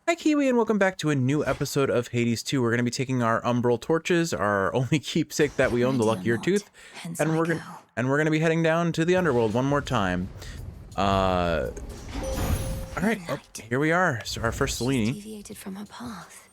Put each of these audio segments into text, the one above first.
Hi Kiwi, and welcome back to a new episode of Hades 2. We're going to be taking our umbral torches, our only keepsake that we own, the Ready or luckier not, tooth, hence and I we're go. gonna be heading down to the underworld one more time. All right, oh, Night. here we are. So our first She's Selene. deviated from her path.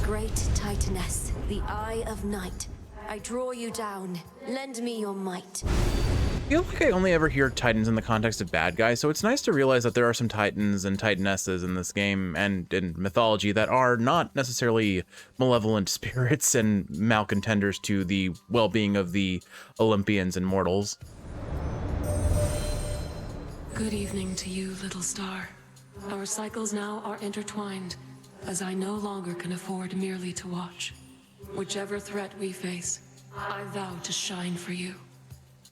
Great Titaness, the Eye of Night, I draw you down. Lend me your might. I feel like I only ever hear titans in the context of bad guys, so it's nice to realize that there are some titans and titanesses in this game and in mythology that are not necessarily malevolent spirits and malcontenders to the well-being of the Olympians and mortals. Good evening to you, little star. Our cycles now are intertwined, as I no longer can afford merely to watch. Whichever threat we face, I vow to shine for you.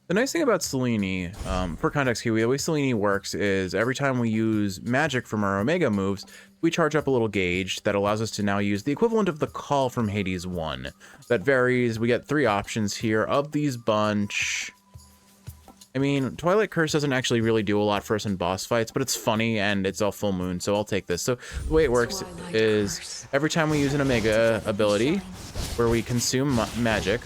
The nice thing about Selene, for context here, the way Selene works is every time we use magic from our Omega moves, we charge up a little gauge that allows us to now use the equivalent of the call from Hades 1. That varies. We get 3 options here. Of these bunch, I mean, Twilight Curse doesn't actually really do a lot for us in boss fights, but it's funny and it's all full moon, so I'll take this. So the way it works is every time we use an Omega ability where we consume magic,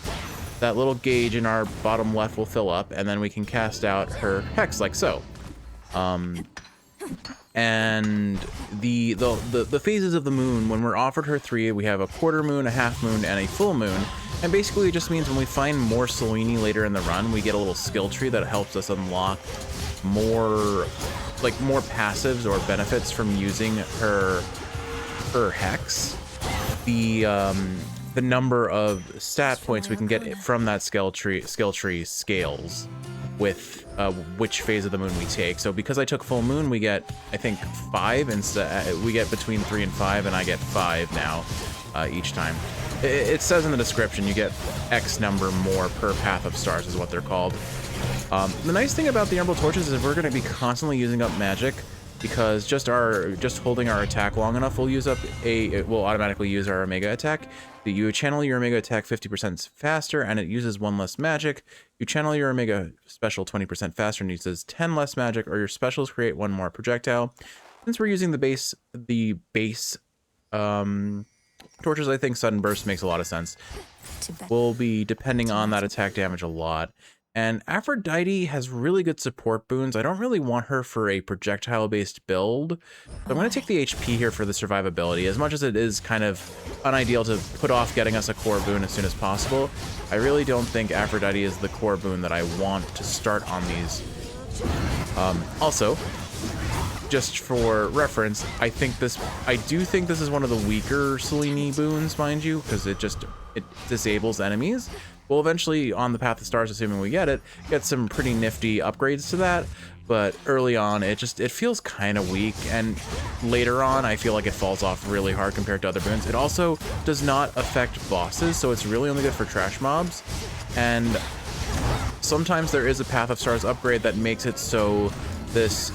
that little gauge in our bottom left will fill up, and then we can cast out her hex like so. And the phases of the moon, when we're offered her 3, we have a quarter moon, a half moon, and a full moon. And basically it just means when we find more Selene later in the run, we get a little skill tree that helps us unlock more passives or benefits from using her hex. The number of stat points we can get from that skill tree scales with which phase of the moon we take. So because I took full moon, we get, I think, 5 instead. We get between 3 and 5, and I get 5 now each time. It says in the description you get X number more per path of stars is what they're called. The nice thing about the Umbral Torches is we're going to be constantly using up magic, because just holding our attack long enough it will automatically use our Omega attack. You channel your Omega attack 50% faster and it uses 1 less magic. You channel your Omega special 20% faster and uses 10 less magic, or your specials create 1 more projectile. Since we're using the base torches, I think Sudden Burst makes a lot of sense. We'll be depending on that attack damage a lot. And Aphrodite has really good support boons. I don't really want her for a projectile-based build. So I'm going to take the HP here for the survivability. As much as it is kind of unideal to put off getting us a core boon as soon as possible, I really don't think Aphrodite is the core boon that I want to start on these. Also, just for reference, I do think this is one of the weaker Selene boons, mind you, because it disables enemies. We'll eventually, on the Path of Stars, assuming we get some pretty nifty upgrades to that, but early on, it feels kind of weak, and later on, I feel like it falls off really hard compared to other boons. It also does not affect bosses, so it's really only good for trash mobs, and sometimes there is a Path of Stars upgrade that makes it so this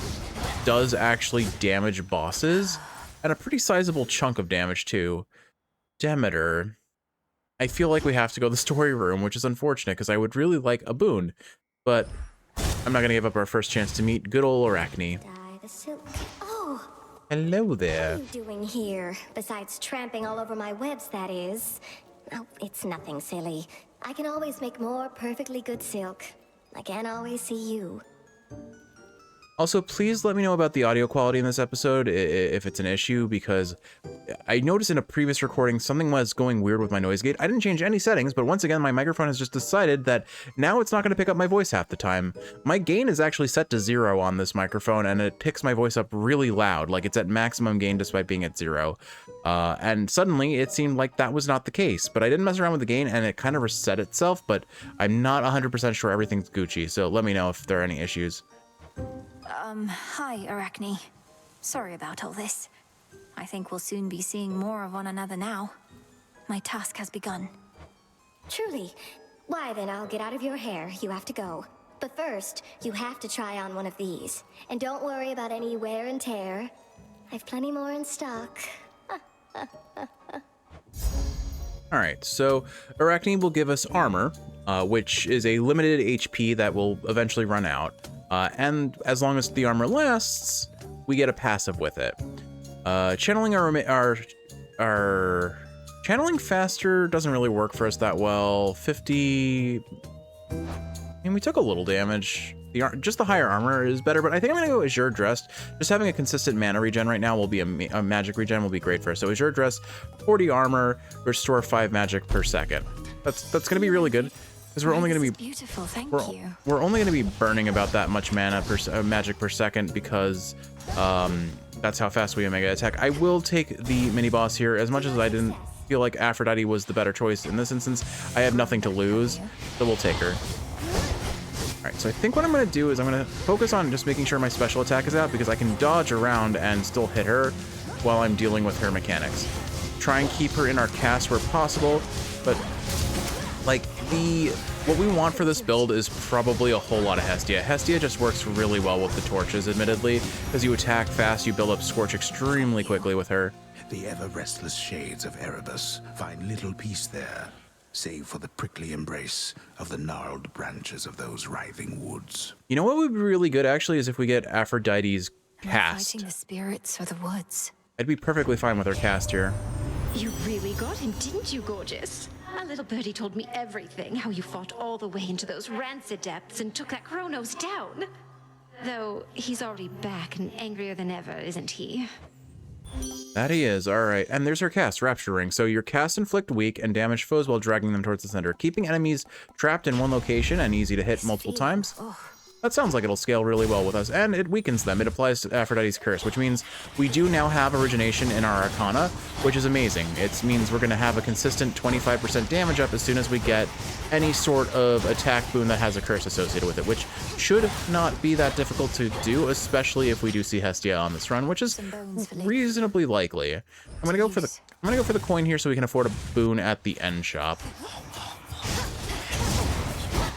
does actually damage bosses, and a pretty sizable chunk of damage too. Demeter. I feel like we have to go to the story room, which is unfortunate because I would really like a boon, but I'm not going to give up our first chance to meet good old Arachne. Dye the silk. Oh, Hello what are there. you doing here? Besides tramping all over my webs, that is. Oh, it's nothing silly. I can always make more perfectly good silk. I can't always see you. Also, please let me know about the audio quality in this episode if it's an issue, because I noticed in a previous recording something was going weird with my noise gate. I didn't change any settings, but once again, my microphone has just decided that now it's not going to pick up my voice half the time. My gain is actually set to 0 on this microphone, and it picks my voice up really loud, like it's at maximum gain despite being at 0. And suddenly, it seemed like that was not the case, but I didn't mess around with the gain, and it kind of reset itself, but I'm not 100% sure everything's Gucci, so let me know if there are any issues. Hi, Arachne. Sorry about all this. I think we'll soon be seeing more of one another now. My task has begun. Truly. Why then, I'll get out of your hair. You have to go. But first, you have to try on one of these. And don't worry about any wear and tear. I've plenty more in stock. Alright, so Arachne will give us armor, which is a limited HP that will eventually run out. And as long as the armor lasts, we get a passive with it. Channeling our channeling faster doesn't really work for us that well. 50. I mean, we took a little damage. Just the higher armor is better, but I think I'm gonna go Azure Dressed. Just having a consistent mana regen right now will be a magic regen will be great for us. So Azure Dressed, 40 armor, restore 5 magic per second. That's gonna be really good because we're only gonna be beautiful. Thank you. We're only gonna be burning about that much mana per magic per second because that's how fast we Omega attack. I will take the mini boss here. As much as I didn't feel like Aphrodite was the better choice in this instance, I have nothing to lose, so we'll take her. All right, so I think what I'm gonna do is I'm gonna focus on just making sure my special attack is out because I can dodge around and still hit her while I'm dealing with her mechanics. Try and keep her in our cast where possible, but like what we want for this build is probably a whole lot of Hestia. Hestia just works really well with the torches, admittedly, because you attack fast, you build up Scorch extremely quickly with her. The ever-restless shades of Erebus find little peace there, save for the prickly embrace of the gnarled branches of those writhing woods. You know what would be really good, actually, is if we get Aphrodite's cast. Fighting the spirits or the woods. I'd be perfectly fine with her cast here. You really got him, didn't you, gorgeous? My little birdie told me everything, how you fought all the way into those rancid depths and took that Kronos down. Though he's already back and angrier than ever, isn't he? That he is, all right. And there's her cast, Rapture Ring. So your cast inflict weak and damage foes while dragging them towards the center, keeping enemies trapped in one location and easy to hit multiple times. That sounds like it'll scale really well with us, and it weakens them. It applies to Aphrodite's Curse, which means we do now have Origination in our Arcana, which is amazing. It means we're going to have a consistent 25% damage up as soon as we get any sort of attack boon that has a curse associated with it, which should not be that difficult to do, especially if we do see Hestia on this run, which is reasonably likely. I'm gonna go for the coin here so we can afford a boon at the end shop.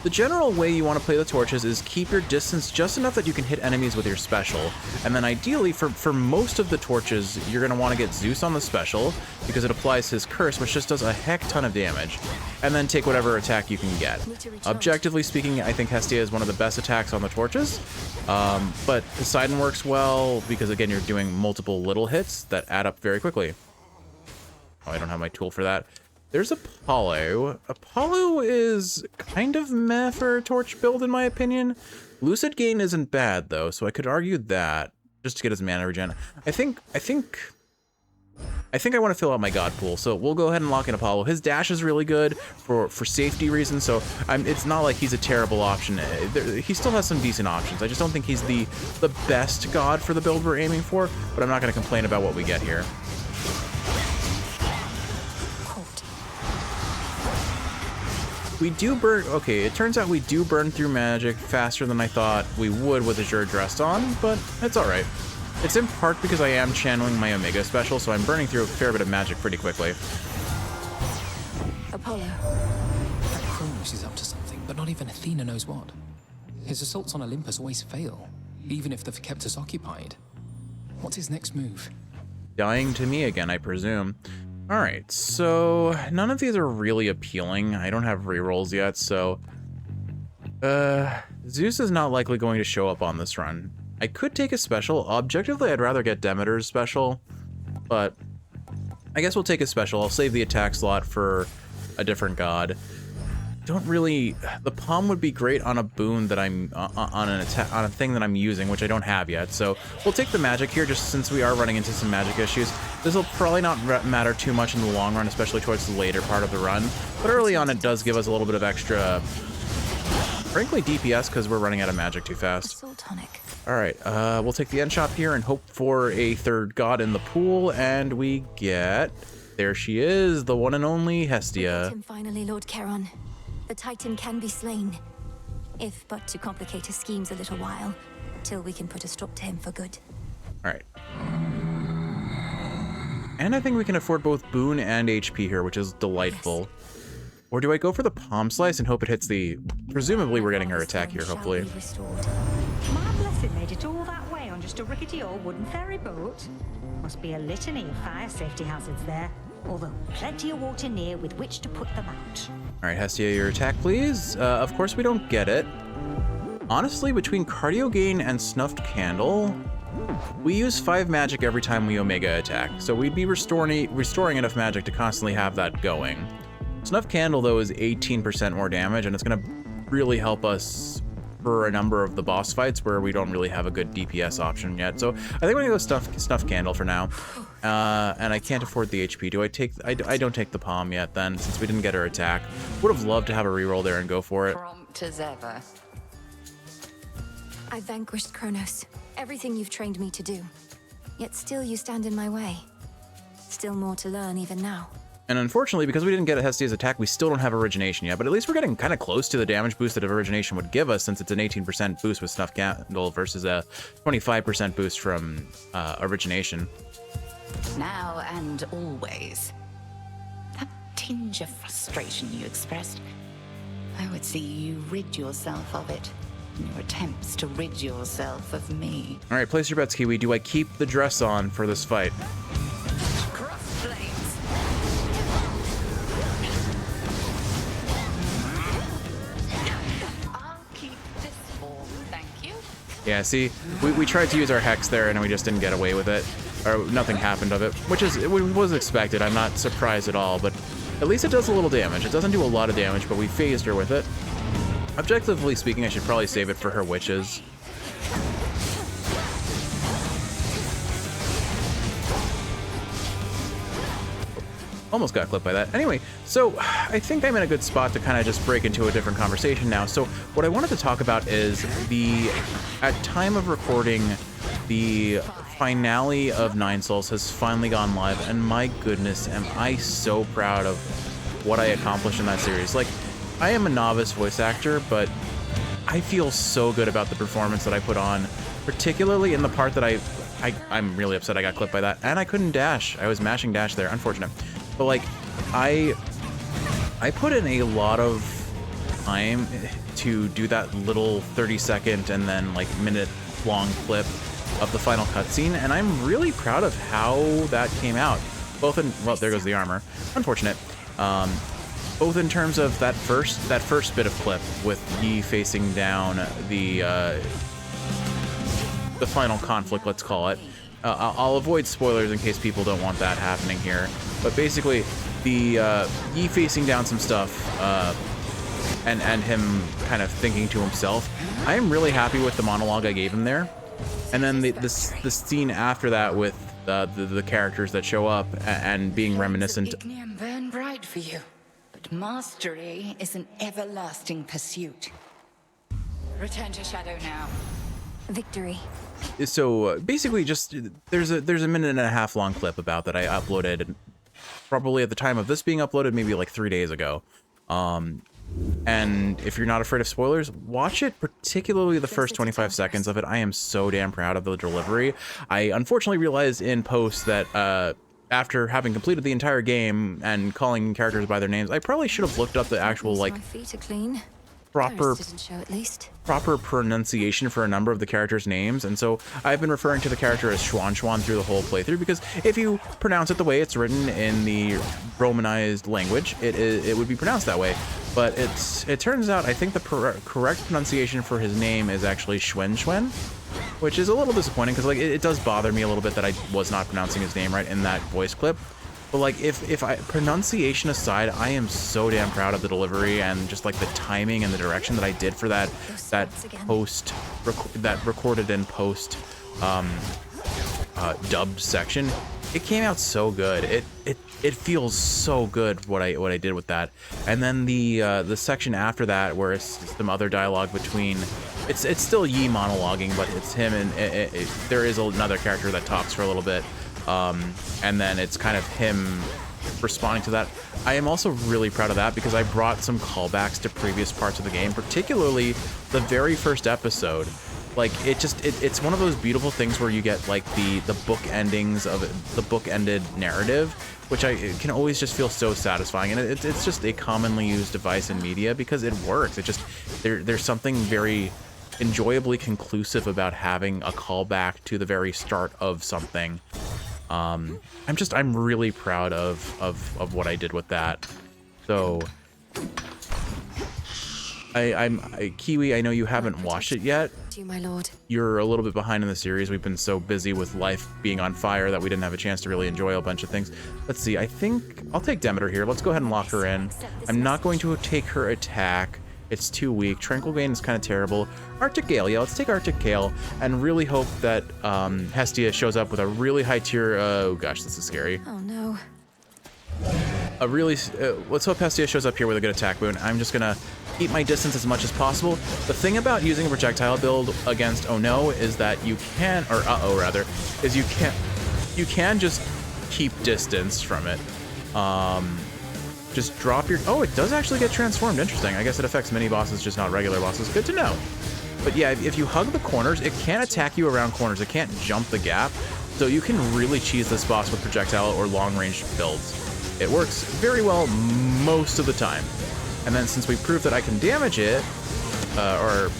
The general way you want to play the torches is keep your distance just enough that you can hit enemies with your special, and then ideally for most of the torches you're going to want to get Zeus on the special because it applies his curse, which just does a heck ton of damage, and then take whatever attack you can get. Objectively speaking, I think Hestia is one of the best attacks on the torches, but Poseidon works well because again you're doing multiple little hits that add up very quickly. Oh, I don't have my tool for that. There's Apollo. Apollo is kind of meh for a torch build, in my opinion. Lucid Gain isn't bad, though, so I could argue that just to get his mana regen. I think I want to fill out my god pool, so we'll go ahead and lock in Apollo. His dash is really good for safety reasons, so it's not like he's a terrible option. He still has some decent options. I just don't think he's the best god for the build we're aiming for, but I'm not going to complain about what we get here. We do burn, okay, it turns out we do burn through magic faster than I thought we would with Azure Dressed on, but it's alright. It's in part because I am channeling my Omega special, so I'm burning through a fair bit of magic pretty quickly. Apollo. That Kronos is up to something, but not even Athena knows what. His assaults on Olympus always fail, even if they've kept us occupied. What's his next move? Dying to me again, I presume. All right, so none of these are really appealing. I don't have rerolls yet, so Zeus is not likely going to show up on this run. I could take a special. Objectively, I'd rather get Demeter's special, but I guess we'll take a special. I'll save the attack slot for a different god. Don't really, the palm would be great on a boon that I'm on a thing that I'm using, which I don't have yet. So we'll take the magic here, just since we are running into some magic issues. This will probably not matter too much in the long run, especially towards the later part of the run. But early on, it does give us a little bit of extra, frankly, DPS because we're running out of magic too fast. All right, we'll take the end shop here and hope for a third god in the pool, and we get, there she is, the one and only Hestia. Finally, Lord Charon. The Titan can be slain, if but to complicate his schemes a little while, till we can put a stop to him for good. All right. And I think we can afford both boon and HP here, which is delightful. Yes. Or do I go for the palm slice and hope it hits the... Presumably we're getting her attack here, hopefully. My blessed made it all that way on just a rickety old wooden ferry boat. Must be a litany of fire safety hazards there, although plenty of water near with which to put them out. All right, Hestia, your attack, please. Of course we don't get it. Honestly, between Cardio Gain and Snuffed Candle, we use 5 magic every time we Omega attack, so we'd be restoring enough magic to constantly have that going. Snuff Candle, though, is 18% more damage, and it's going to really help us for a number of the boss fights where we don't really have a good DPS option yet. So I think we're gonna go Snuff Candle for now. And I can't afford the HP. Do I take? I don't take the palm yet then, since we didn't get her attack. Would have loved to have a reroll there and go for it. Prompt as ever. I vanquished Kronos. Everything you've trained me to do. Yet still you stand in my way. Still more to learn even now. And unfortunately, because we didn't get a Hestia's attack, we still don't have Origination yet, but at least we're getting kind of close to the damage boost that Origination would give us, since it's an 18% boost with Snuff Candle versus a 25% boost from Origination. Now and always. That tinge of frustration you expressed, I would see you rid yourself of it in your attempts to rid yourself of me. All right, place your bets, Kiwi. Do I keep the dress on for this fight? Yeah, see, we tried to use our Hex there and we just didn't get away with it. Or nothing happened of it, which was expected. I'm not surprised at all, but at least it does a little damage. It doesn't do a lot of damage, but we phased her with it. Objectively speaking, I should probably save it for her witches. Almost got clipped by that. Anyway, so I think I'm in a good spot to kind of just break into a different conversation now. So what I wanted to talk about is at time of recording, the finale of Nine Souls has finally gone live, and my goodness, am I so proud of what I accomplished in that series. Like, I am a novice voice actor, but I feel so good about the performance that I put on, particularly in the part that I'm really upset I got clipped by that, and I couldn't dash. I was mashing dash there, unfortunate. But like, I put in a lot of time to do that little 30-second and then like minute-long clip of the final cutscene, and I'm really proud of how that came out. Both in, well, there goes the armor. Unfortunate. Both in terms of that first bit of clip with Yi facing down the final conflict, let's call it. I'll avoid spoilers in case people don't want that happening here. But basically, the Yi facing down some stuff and him kind of thinking to himself. I am really happy with the monologue I gave him there. And then the scene after that with the characters that show up and being reminiscent. Ignium burn bright for you, but mastery is an everlasting pursuit. Return to Shadow now. Victory. So basically, just there's a minute and a half long clip about that I uploaded, probably at the time of this being uploaded, maybe like 3 days ago. And if you're not afraid of spoilers, watch it, particularly the first 25 seconds of it. I am so damn proud of the delivery. I unfortunately realized in post that after having completed the entire game and calling characters by their names, I probably should have looked up the actual like My feet are clean. proper Didn't show at least. proper pronunciation for a number of the characters' names, and so I've been referring to the character as Schwan through the whole playthrough, because if you pronounce it the way it's written in the Romanized language, it would be pronounced that way. But it turns out I think the correct pronunciation for his name is actually Schwen, which is a little disappointing, because like it does bother me a little bit that I was not pronouncing his name right in that voice clip. But like, if pronunciation aside, I am so damn proud of the delivery and just like the timing and the direction that I did for that recorded in post dubbed section. It came out so good. It feels so good what I did with that. And then the section after that, where it's some other dialogue between, it's still Yi monologuing, but it's him and there is another character that talks for a little bit. And then it's kind of him responding to that. I am also really proud of that, because I brought some callbacks to previous parts of the game, particularly the very first episode. Like, it's one of those beautiful things where you get like the book endings of the book-ended narrative, which I can always just feel so satisfying. And it's just a commonly used device in media because it works. It just, there's something very enjoyably conclusive about having a callback to the very start of something. I'm really proud of what I did with that. So Kiwi, I know you haven't watched it yet, you, my lord. You're a little bit behind in the series. We've been so busy with life being on fire that we didn't have a chance to really enjoy a bunch of things. Let's see, I think I'll take Demeter here. Let's go ahead and lock her in. I'm not going to take her attack. It's too weak. Tranquil Bane is kind of terrible. Arctic Gale, yeah, let's take Arctic Gale and really hope that Hestia shows up with a really high tier, oh gosh, this is scary. Oh no. Let's hope Hestia shows up here with a good attack boon. I'm just gonna keep my distance as much as possible. The thing about using a projectile build against Oh No is that you can, or Uh-Oh rather, is you can just keep distance from it. Just drop your, oh, it does actually get transformed. Interesting. I guess it affects mini bosses, just not regular bosses. Good to know. But yeah, if you hug the corners, it can attack you around corners. It can't jump the gap. So you can really cheese this boss with projectile or long range builds. It works very well most of the time. And then since we proved that I can damage it, or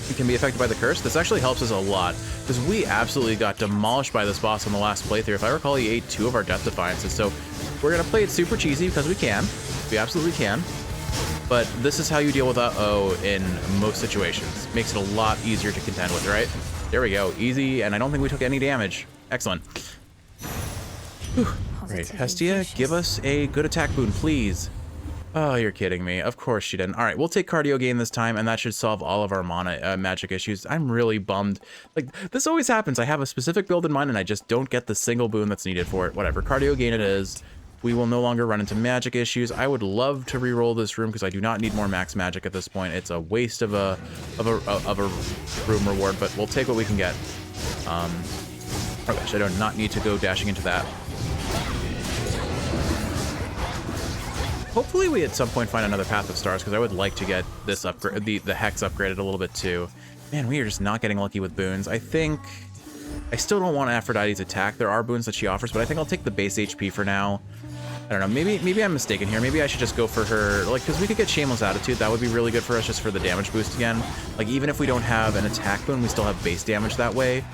it can be affected by the curse, this actually helps us a lot. Because we absolutely got demolished by this boss on the last playthrough. If I recall, he ate 2 of our Death Defiances. So we're going to play it super cheesy because we can. We absolutely can. But this is how you deal with Uh-Oh in most situations. Makes it a lot easier to contend with, right? There we go. Easy, and I don't think we took any damage. Excellent. Whew. Great. Hestia, give us a good attack boon, please. Oh, you're kidding me. Of course she didn't. All right, we'll take cardio gain this time, and that should solve all of our mana magic issues. I'm really bummed. Like, this always happens. I have a specific build in mind, and I just don't get the single boon that's needed for it. Whatever. Cardio gain it is. We will no longer run into magic issues. I would love to re-roll this room because I do not need more max magic at this point. It's a waste of a room reward, but we'll take what we can get. Oh gosh, I do not need to go dashing into that. Hopefully we at some point find another Path of Stars because I would like to get this upgrade, the Hex upgraded a little bit too. Man, we are just not getting lucky with boons. I think I still don't want Aphrodite's attack. There are boons that she offers, but I think I'll take the base HP for now. I don't know, maybe I'm mistaken here. Maybe I should just go for her, like, because we could get Shameless Attitude. That would be really good for us just for the damage boost again. Like, even if we don't have an attack boon, we still have base damage that way.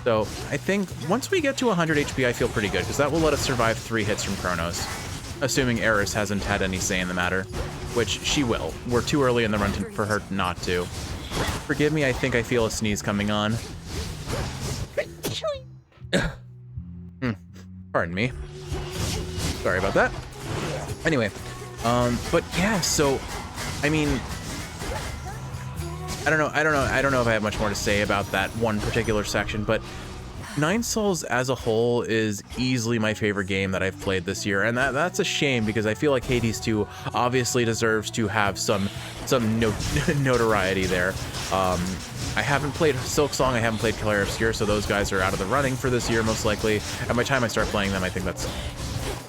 So I think once we get to 100 HP, I feel pretty good because that will let us survive 3 hits from Kronos. Assuming Eris hasn't had any say in the matter, which she will. We're too early in the run for her not to. Forgive me, I think I feel a sneeze coming on. Pardon me. Sorry about that. Anyway, but yeah, so, I mean, I don't know if I have much more to say about that one particular section, but Nine Souls as a whole is easily my favorite game that I've played this year, and that's a shame because I feel like Hades 2 obviously deserves to have some notoriety there. I haven't played Silksong, I haven't played Killer Obscure, so those guys are out of the running for this year most likely. And by the time I start playing them, I think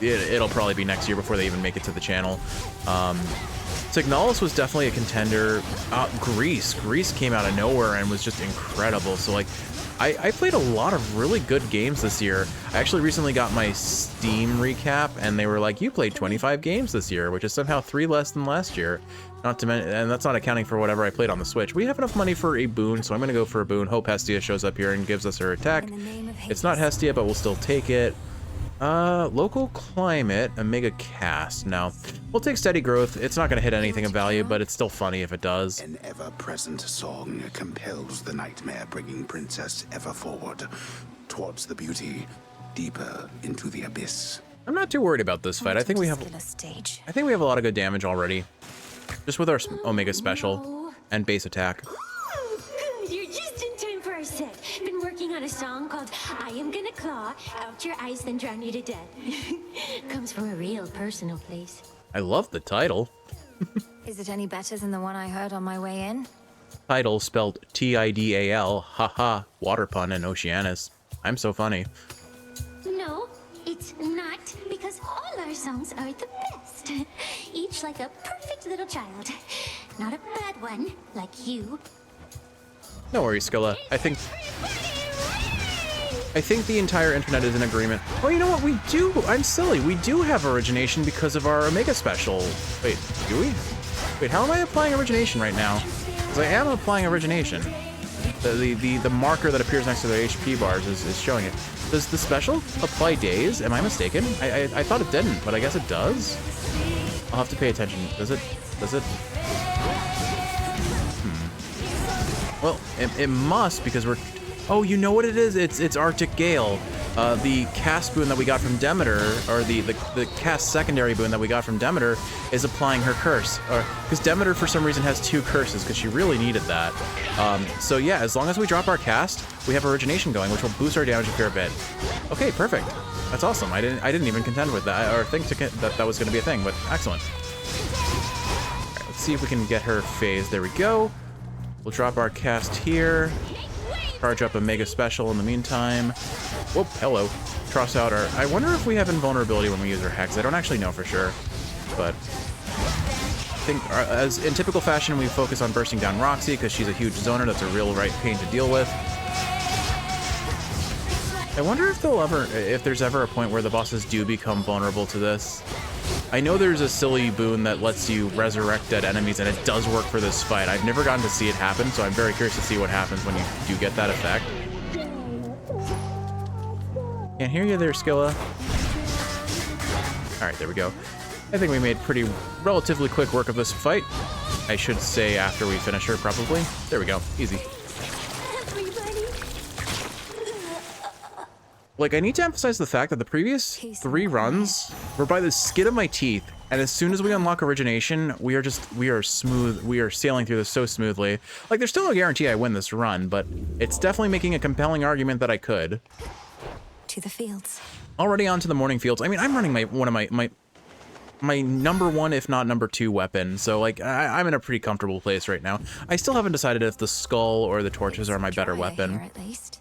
it'll probably be next year before they even make it to the channel. Signalis was definitely a contender. Greece came out of nowhere and was just incredible. So like, I played a lot of really good games this year. I actually recently got my Steam recap, and they were like, you played 25 games this year, which is somehow 3 less than last year. Not to mention, and that's not accounting for whatever I played on the Switch. We have enough money for a boon, so I'm going to go for a boon. Hope Hestia shows up here and gives us her attack. It's not Hestia, but we'll still take it. Local climate, Omega Cast. Now, we'll take Steady Growth. It's not going to hit anything of value, but it's still funny if it does. An ever-present song compels the nightmare, bringing Princess ever forward, towards the beauty, deeper into the abyss. I'm not too worried about this fight. I think we have a lot of good damage already, just with our Omega Special and base attack. You're just in time for our set. Been working on a song called I Am Gonna Claw Out Your Eyes Then Drown You to Death. Comes from a real personal place. I love the title. Is it any better than the one I heard on my way in? Title spelled T-I-D-A-L, haha, water pun in Oceanus. I'm so funny. No, it's not, because all our songs are the best. Each like a perfect little child. Not a bad one, like you. No worries, Skilla. I think the entire internet is in agreement. Oh, you know what? We do. I'm silly. We do have origination because of our Omega Special. Wait, do we? Wait, how am I applying origination right now? Because I am applying origination. The marker that appears next to the HP bars is showing it. Does the special apply days? Am I mistaken? I thought it didn't, but I guess it does. I'll have to pay attention. Does it? Well, it must, because we're... Oh, you know what it is? It's Arctic Gale. The cast boon that we got from Demeter, or the cast secondary boon that we got from Demeter, is applying her curse. Because Demeter, for some reason, has 2 curses, because she really needed that. So yeah, as long as we drop our cast, we have Origination going, which will boost our damage a fair bit. Okay, perfect. That's awesome. I didn't even contend with that, or think that was going to be a thing, but excellent. All right, let's see if we can get her phased. There we go. We'll drop our cast here. Charge up a mega special in the meantime. Whoop, hello. Toss out our... I wonder if we have invulnerability when we use our Hex. I don't actually know for sure, but I think as in typical fashion, we focus on bursting down Roxy because she's a huge zoner. That's a real right pain to deal with. I wonder if there's ever a point where the bosses do become vulnerable to this. I know there's a silly boon that lets you resurrect dead enemies, and it does work for this fight. I've never gotten to see it happen, so I'm very curious to see what happens when you do get that effect. Can't hear you there, Skilla. Alright, there we go. I think we made relatively quick work of this fight. I should say after we finish her, probably. There we go. Easy. Like, I need to emphasize the fact that the previous 3 runs were by the skin of my teeth, and as soon as we unlock Origination, we are smooth. We are sailing through this so smoothly. Like, there's still no guarantee I win this run, but it's definitely making a compelling argument that I could. To the fields. Already on to the morning fields. I mean, I'm running one of my number 1, if not number 2 weapon, so like I'm in a pretty comfortable place right now. I still haven't decided if the skull or the torches are my better weapon.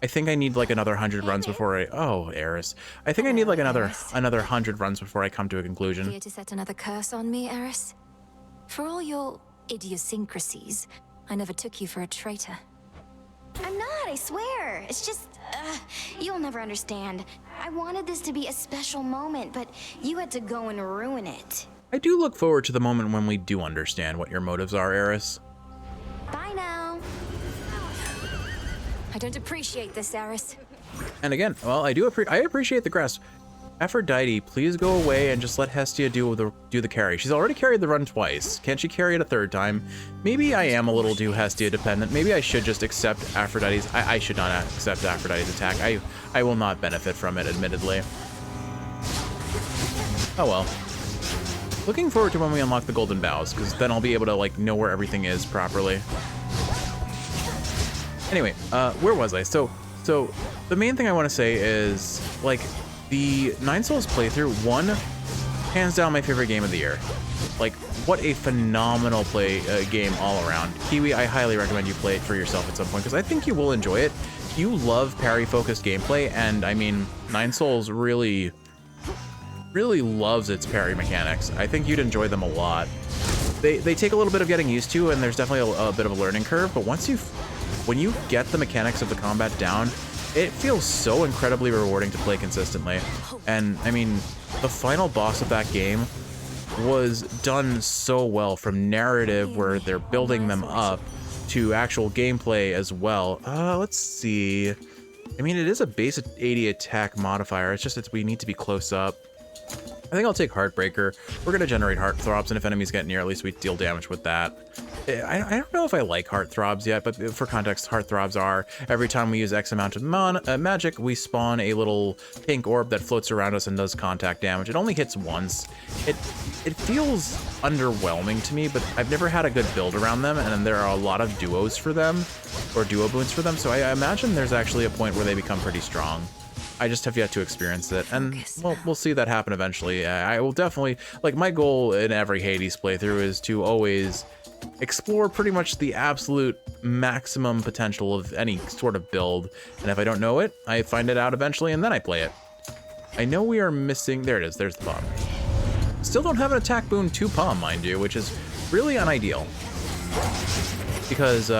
I think I need like another 100 runs before Eris. I think I need like another 100 runs before I come to a conclusion. Fear to set another curse on me, Eris? For all your idiosyncrasies, I never took you for a traitor. I'm not, I swear. It's just, you'll never understand. I wanted this to be a special moment, but you had to go and ruin it. I do look forward to the moment when we do understand what your motives are, Eris. Bye now. I don't appreciate this, Eris. And again, well, I appreciate the grasp. Aphrodite, please go away and just let Hestia do the carry. She's already carried the run twice. Can't she carry it a 3rd time? Maybe I am a little too Hestia dependent. Maybe I should just accept Aphrodite's... I should not accept Aphrodite's attack. I will not benefit from it, admittedly. Oh well. Looking forward to when we unlock the Golden Bows, because then I'll be able to like know where everything is properly. Anyway, where was I? So the main thing I want to say is, like, the Nine Souls playthrough, hands down my favorite game of the year. Like, what a phenomenal game all around. Kiwi, I highly recommend you play it for yourself at some point, because I think you will enjoy it. You love parry-focused gameplay, and I mean, Nine Souls really loves its parry mechanics. I think you'd enjoy them a lot. They take a little bit of getting used to, and there's definitely a bit of a learning curve, but when you get the mechanics of the combat down, it feels so incredibly rewarding to play consistently. And I mean, the final boss of that game was done so well, from narrative where they're building them up to actual gameplay as well. Let's see. I mean, it is a base 80 attack modifier. It's just we need to be close up. I think I'll take Heartbreaker. We're going to generate Heartthrobs, and if enemies get near, at least we deal damage with that. I don't know if I like Heartthrobs yet, but for context, Heartthrobs are every time we use X amount of magic, we spawn a little pink orb that floats around us and does contact damage. It only hits once. It feels underwhelming to me, but I've never had a good build around them, and there are a lot of duos for them, or duo boons for them, so I imagine there's actually a point where they become pretty strong. I just have yet to experience it, and we'll see that happen eventually. I will definitely, like, my goal in every Hades playthrough is to always explore pretty much the absolute maximum potential of any sort of build, and if I don't know it, I find it out eventually and then I play it. I know we are missing, there it is, there's the bomb. Still don't have an attack boon to Palm, mind you, which is really unideal, because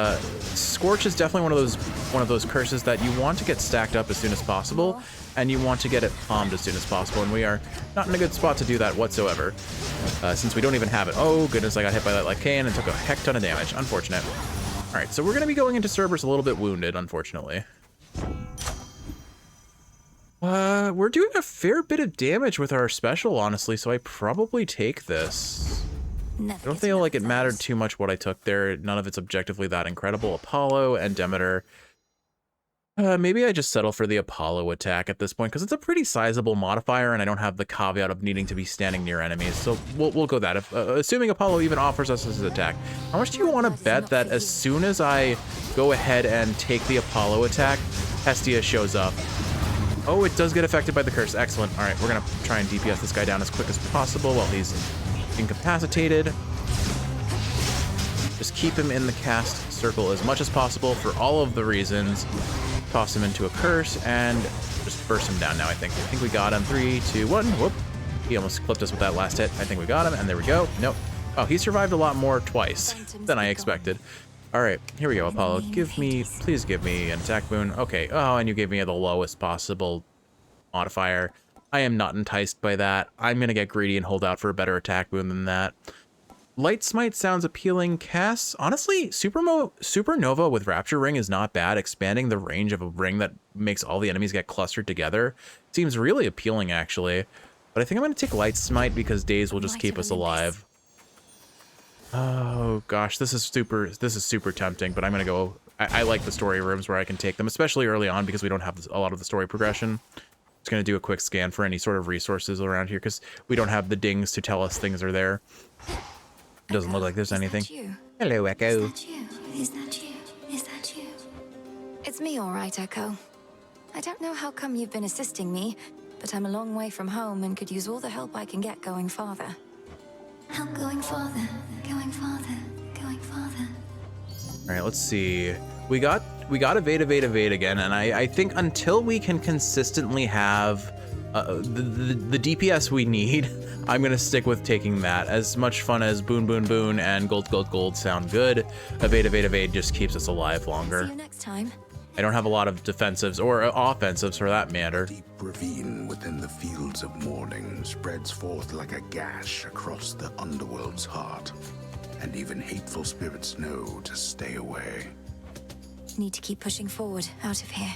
Scorch is definitely one of those curses that you want to get stacked up as soon as possible, and you want to get it palmed as soon as possible, and we are not in a good spot to do that whatsoever, since we don't even have it. Oh goodness, I got hit by that Lycaon and took a heck ton of damage. Unfortunate. All right, so we're going to be going into Cerberus a little bit wounded, unfortunately. We're doing a fair bit of damage with our special, honestly, so I probably take this. Never I don't get feel enough like it of mattered those. too much what I took there. None of it's objectively that incredible. Apollo and Demeter. Maybe I just settle for the Apollo attack at this point because it's a pretty sizable modifier and I don't have the caveat of needing to be standing near enemies. So we'll go that. If, assuming Apollo even offers us this attack. How much do you want to bet that as soon as I go ahead and take the Apollo attack, Hestia shows up? Oh, it does get affected by the curse. Excellent. All right, we're going to try and DPS this guy down as quick as possible while he's incapacitated. Just keep him in the cast circle as much as possible for all of the reasons. Toss him into a curse and just burst him down now, I think. I think we got him. 3, 2, 1. Whoop. He almost clipped us with that last hit. I think we got him, and there we go. Nope. Oh, he survived a lot more twice than I expected. All right, here we go, Apollo. Please give me an attack boon. Okay. Oh, and you gave me the lowest possible modifier. I am not enticed by that. I'm going to get greedy and hold out for a better attack boon than that. Light Smite sounds appealing. Cass, honestly, Supernova with Rapture Ring is not bad. Expanding the range of a ring that makes all the enemies get clustered together seems really appealing, actually. But I think I'm going to take Light Smite because Daze will just keep us alive. Oh gosh, this is super tempting, but I'm going to go. I like the story rooms where I can take them, especially early on because we don't have a lot of the story progression. Just going to do a quick scan for any sort of resources around here because we don't have the dings to tell us things are there. Doesn't look like there's anything. Hello, Echo. Is that you? Is that you? Is that you? It's me, all right, Echo. I don't know how come you've been assisting me, but I'm a long way from home and could use all the help I can get going farther. Help going farther, going farther, going farther. All right, let's see. We got evade again, and I think until we can consistently have the DPS we need, I'm gonna stick with taking that. As much fun as boon and gold sound good, evade just keeps us alive longer. See you next time. I don't have a lot of defensives or offensives for that matter. Deep ravine within the fields of mourning spreads forth like a gash across the underworld's heart, and even hateful spirits know to stay away. Need to keep pushing forward, out of here.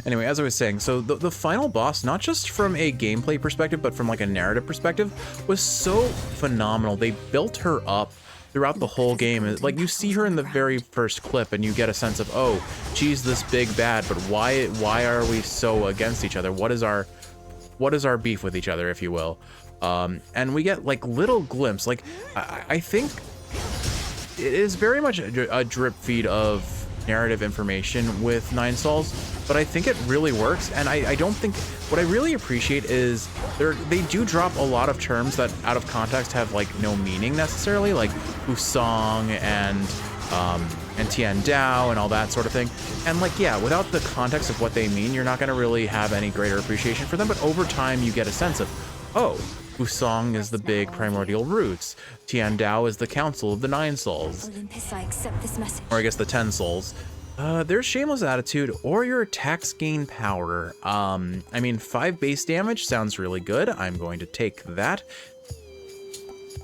Anyway, as I was saying, so the final boss, not just from a gameplay perspective, but from like a narrative perspective, was so phenomenal. They built her up throughout the whole game. Like, you see her in the very first clip and you get a sense of, oh, she's this big bad, but why are we so against each other? What is our beef with each other, if you will? And we get like little glimpses. Like, I think it is very much a drip feed of narrative information with Nine Souls, but I think it really works. And I don't think, what I really appreciate is they do drop a lot of terms that out of context have like no meaning necessarily, like Wusong and Tian Dao and all that sort of thing. And like, yeah, without the context of what they mean, you're not going to really have any greater appreciation for them. But over time, you get a sense of, oh, Wusong is the big primordial roots. Tian Dao is the council of the Nine Souls. Olympus, I accept this message. Or I guess the 10 souls. There's Shameless Attitude, or your attacks gain power. I mean, 5 base damage sounds really good. I'm going to take that.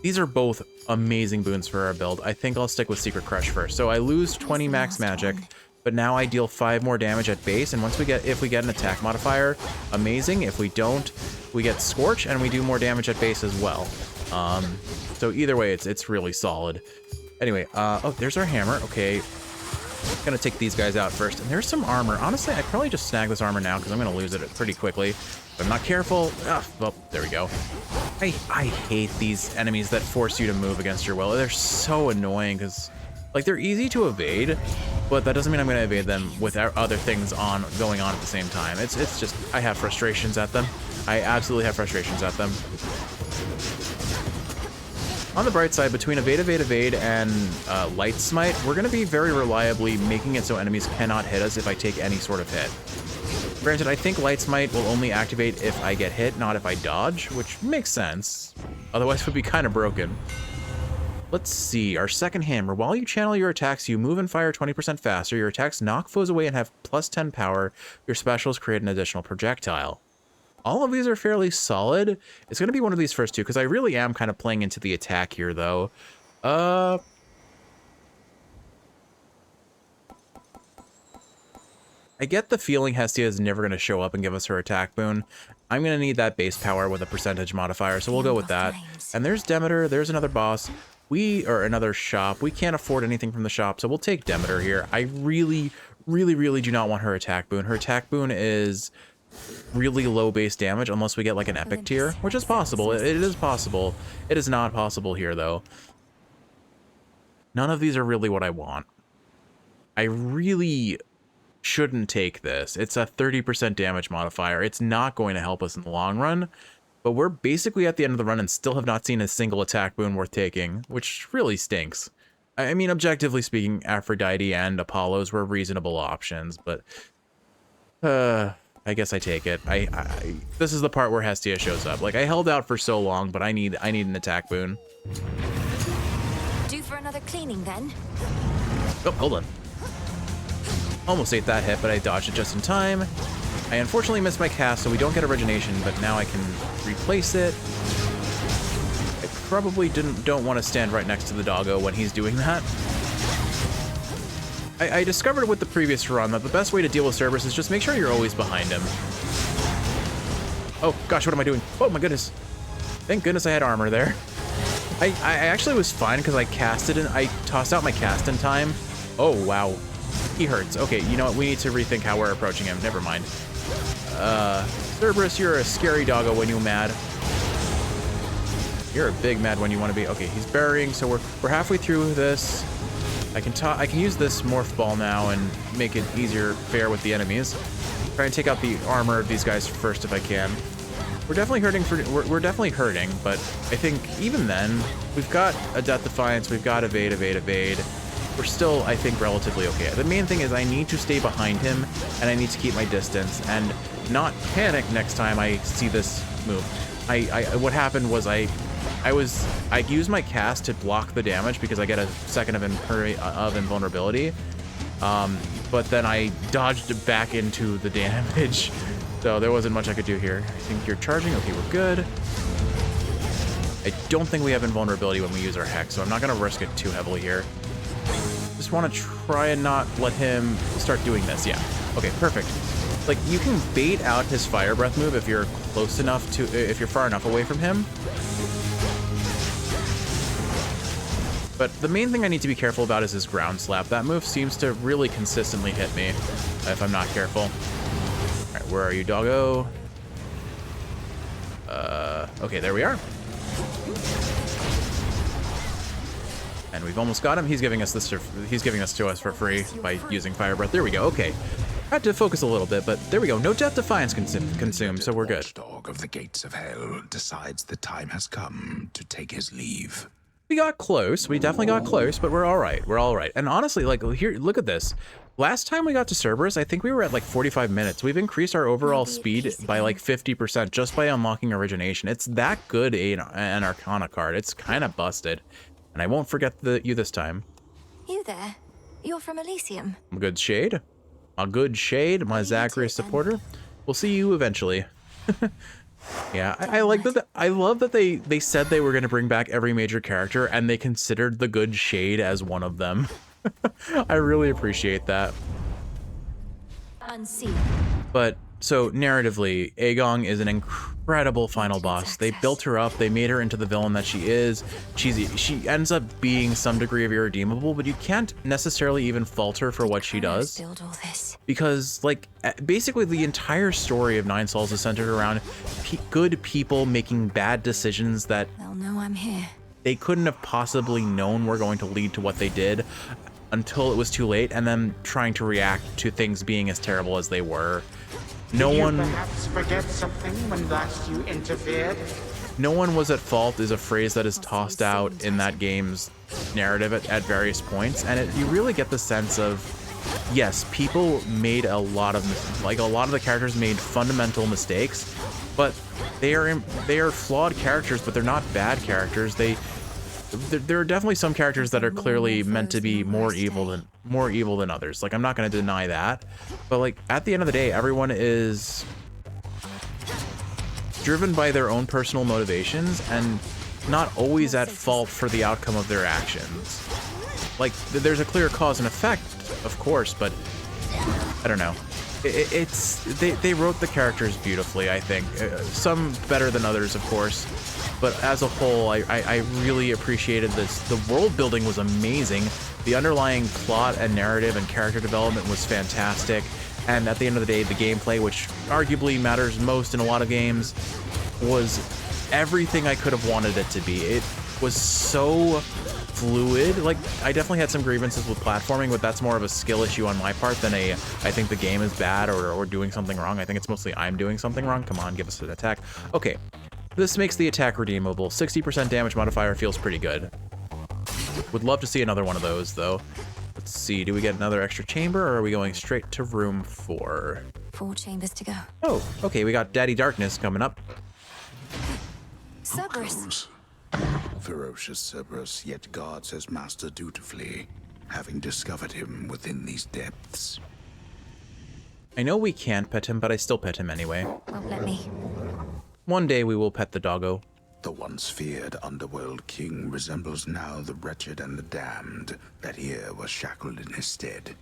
These are both amazing boons for our build. I think I'll stick with Secret Crush first. So I lose 20 max magic, but now I deal 5 more damage at base. And if we get an attack modifier, amazing. If we don't, we get Scorch and we do more damage at base as well. So either way, it's really solid. Anyway, oh, there's our hammer. Okay. Gonna take these guys out first. And there's some armor. Honestly, I'd probably just snag this armor now because I'm gonna lose it pretty quickly. If I'm not careful. Well, there we go. I hate these enemies that force you to move against your will. They're so annoying because, like, they're easy to evade, but that doesn't mean I'm gonna evade them with other things going on at the same time. It's just, I have frustrations at them. I absolutely have frustrations at them. On the bright side, between evade, and Light Smite, we're going to be very reliably making it so enemies cannot hit us if I take any sort of hit. Granted, I think Light Smite will only activate if I get hit, not if I dodge, which makes sense. Otherwise, it would be kind of broken. Let's see, our second hammer. While you channel your attacks, you move and fire 20% faster. Your attacks knock foes away and have plus 10 power. Your specials create an additional projectile. All of these are fairly solid. It's going to be one of these first two, because I really am kind of playing into the attack here, though. I get the feeling Hestia is never going to show up and give us her attack boon. I'm going to need that base power with a percentage modifier, so we'll go with that. And there's Demeter, there's another boss. or another shop. We can't afford anything from the shop, so we'll take Demeter here. I really, really, really do not want her attack boon. Her attack boon is really low base damage unless we get like an epic tier, which is possible. It is possible. It is not possible here though. None of these are really what I want. I really shouldn't take this. It's a 30% damage modifier. It's not going to help us in the long run. But we're basically at the end of the run and still have not seen a single attack boon worth taking, which really stinks. I mean, objectively speaking, Aphrodite and Apollo's were reasonable options, but I guess I take it. This is the part where Hestia shows up. Like, I held out for so long, but I need an attack boon. Due for another cleaning then? Oh, hold on. Almost ate that hit, but I dodged it just in time. I unfortunately missed my cast, so we don't get origination, but now I can replace it. I probably don't want to stand right next to the doggo when he's doing that. I discovered with the previous run that the best way to deal with Cerberus is just make sure you're always behind him. Oh gosh, what am I doing? Oh my goodness. Thank goodness I had armor there. I actually was fine because I casted and I tossed out my cast in time. Oh wow. He hurts. Okay, you know what? We need to rethink how we're approaching him. Never mind. Cerberus, you're a scary doggo when you're mad. You're a big mad when you want to be. Okay, he's burying, so we're halfway through this. I can use this morph ball now and make it easier fare with the enemies. Try and take out the armor of these guys first if I can. We're definitely hurting we're definitely hurting, but I think even then we've got a Death Defiance, we've got evade. We're still, I think, relatively okay. The main thing is I need to stay behind him and I need to keep my distance and not panic next time I see this move. What happened was I used my cast to block the damage because I get a second of invulnerability, but then I dodged back into the damage, so there wasn't much I could do here. I think you're charging. Okay, we're good. I don't think we have invulnerability when we use our Hex, so I'm not going to risk it too heavily here. Just want to try and not let him start doing this. Yeah. Okay, perfect. Like, you can bait out his Fire Breath move if you're close enough to, if you're far enough away from him. But the main thing I need to be careful about is his ground slap. That move seems to really consistently hit me if I'm not careful. All right, where are you, doggo? Okay, there we are. And we've almost got him. He's giving us this. He's giving this to us for free by using Fire Breath. There we go. Okay, had to focus a little bit, but there we go. No Death Defiance consumed, so we're good. Watchdog of the gates of hell decides the time has come to take his leave. We got close. We definitely got close, but we're all right. We're all right. And honestly, like, here, look at this. Last time we got to Cerberus, I think we were at like 45 minutes. We've increased our overall speed by like 50% just by unlocking origination. It's that good an Arcana card. It's kind of busted. And I won't forget you this time. You there? You're from Elysium. A good shade. A good shade, my Zacharias supporter. We'll see you eventually. Yeah, I like that. I love that they said they were going to bring back every major character and they considered the good shade as one of them. I really appreciate that. Unseen. But so narratively, Aegong is an incredible final boss. They built her up. They made her into the villain that she is. She ends up being some degree of irredeemable, but you can't necessarily even fault her for what she does. Because, like, basically the entire story of Nine Souls is centered around good people making bad decisions that They'll know I'm here. They couldn't have possibly known were going to lead to what they did until it was too late, and then trying to react to things being as terrible as they were. No one perhaps forget something when last you interfered? No one was at fault is a phrase that is tossed out in that game's narrative at various points, and you really get the sense of, yes, people made a lot of the characters made fundamental mistakes, but they are flawed characters, but they're not bad characters. There are definitely some characters that are clearly meant to be more evil than others. Like, I'm not going to deny that, but like at the end of the day, everyone is driven by their own personal motivations and not always at fault for the outcome of their actions. Like, there's a clear cause and effect, of course, but I don't know. They wrote the characters beautifully, I think. Some better than others, of course. but as a whole, I really appreciated this. The world building was amazing. The underlying plot and narrative and character development was fantastic. And at the end of the day, the gameplay, which arguably matters most in a lot of games, was everything I could have wanted it to be. It was so fluid. Like, I definitely had some grievances with platforming, but that's more of a skill issue on my part than I think the game is bad or doing something wrong. I think it's mostly I'm doing something wrong. Come on, give us an attack. Okay, this makes the attack redeemable. 60% damage modifier feels pretty good. Would love to see another one of those, though. Let's see, do we get another extra chamber, or are we going straight to room 4? 4 chambers to go. Oh, okay, we got Daddy Darkness coming up. Cerberus. Ferocious Cerberus yet guards his master dutifully, having discovered him within these depths. I know we can't pet him, but I still pet him anyway. Won't let me. One day we will pet the doggo. The once feared underworld king resembles now the wretched and the damned that here was shackled in his stead,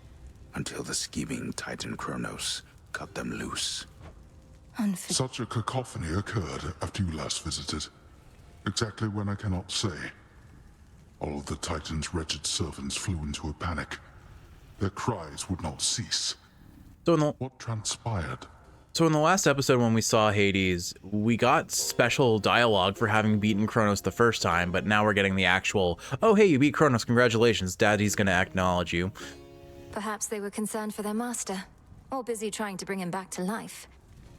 until the scheming Titan Kronos cut them loose. Such a cacophony occurred after you last visited. Exactly when I cannot say. All of the Titan's wretched servants flew into a panic. Their cries would not cease. So what transpired? So in the last episode when we saw Hades, we got special dialogue for having beaten Kronos the first time, but now we're getting the actual, oh hey, you beat Kronos, congratulations, Daddy's gonna acknowledge you. Perhaps they were concerned for their master, or busy trying to bring him back to life,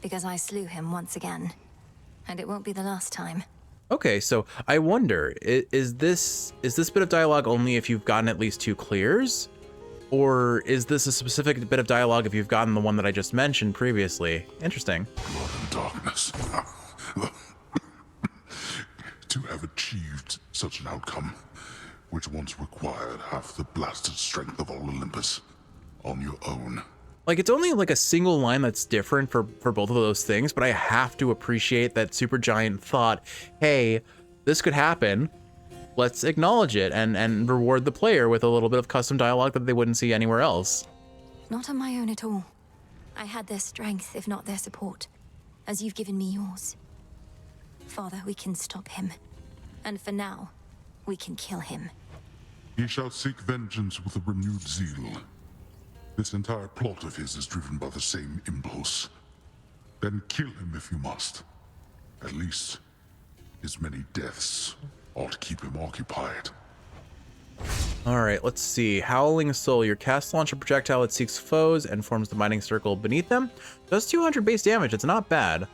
because I slew him once again. And it won't be the last time. Okay, so I wonder, is this bit of dialogue only if you've gotten at least 2 clears? Or is this a specific bit of dialogue if you've gotten the one that I just mentioned previously? Interesting. Blood and darkness. To have achieved such an outcome, which once required half the blasted strength of all Olympus, on your own. Like, it's only like a single line that's different for both of those things, but I have to appreciate that Supergiant thought, hey, this could happen. Let's acknowledge it and reward the player with a little bit of custom dialogue that they wouldn't see anywhere else. Not on my own at all. I had their strength, if not their support, as you've given me yours. Father, we can stop him. And for now, we can kill him. He shall seek vengeance with a renewed zeal. This entire plot of his is driven by the same impulse. Then kill him if you must. At least, his many deaths ought to keep him occupied. All right, let's see. Howling Soul. Your cast launch a projectile that seeks foes and forms the mining circle beneath them. Does 200 base damage. It's not bad.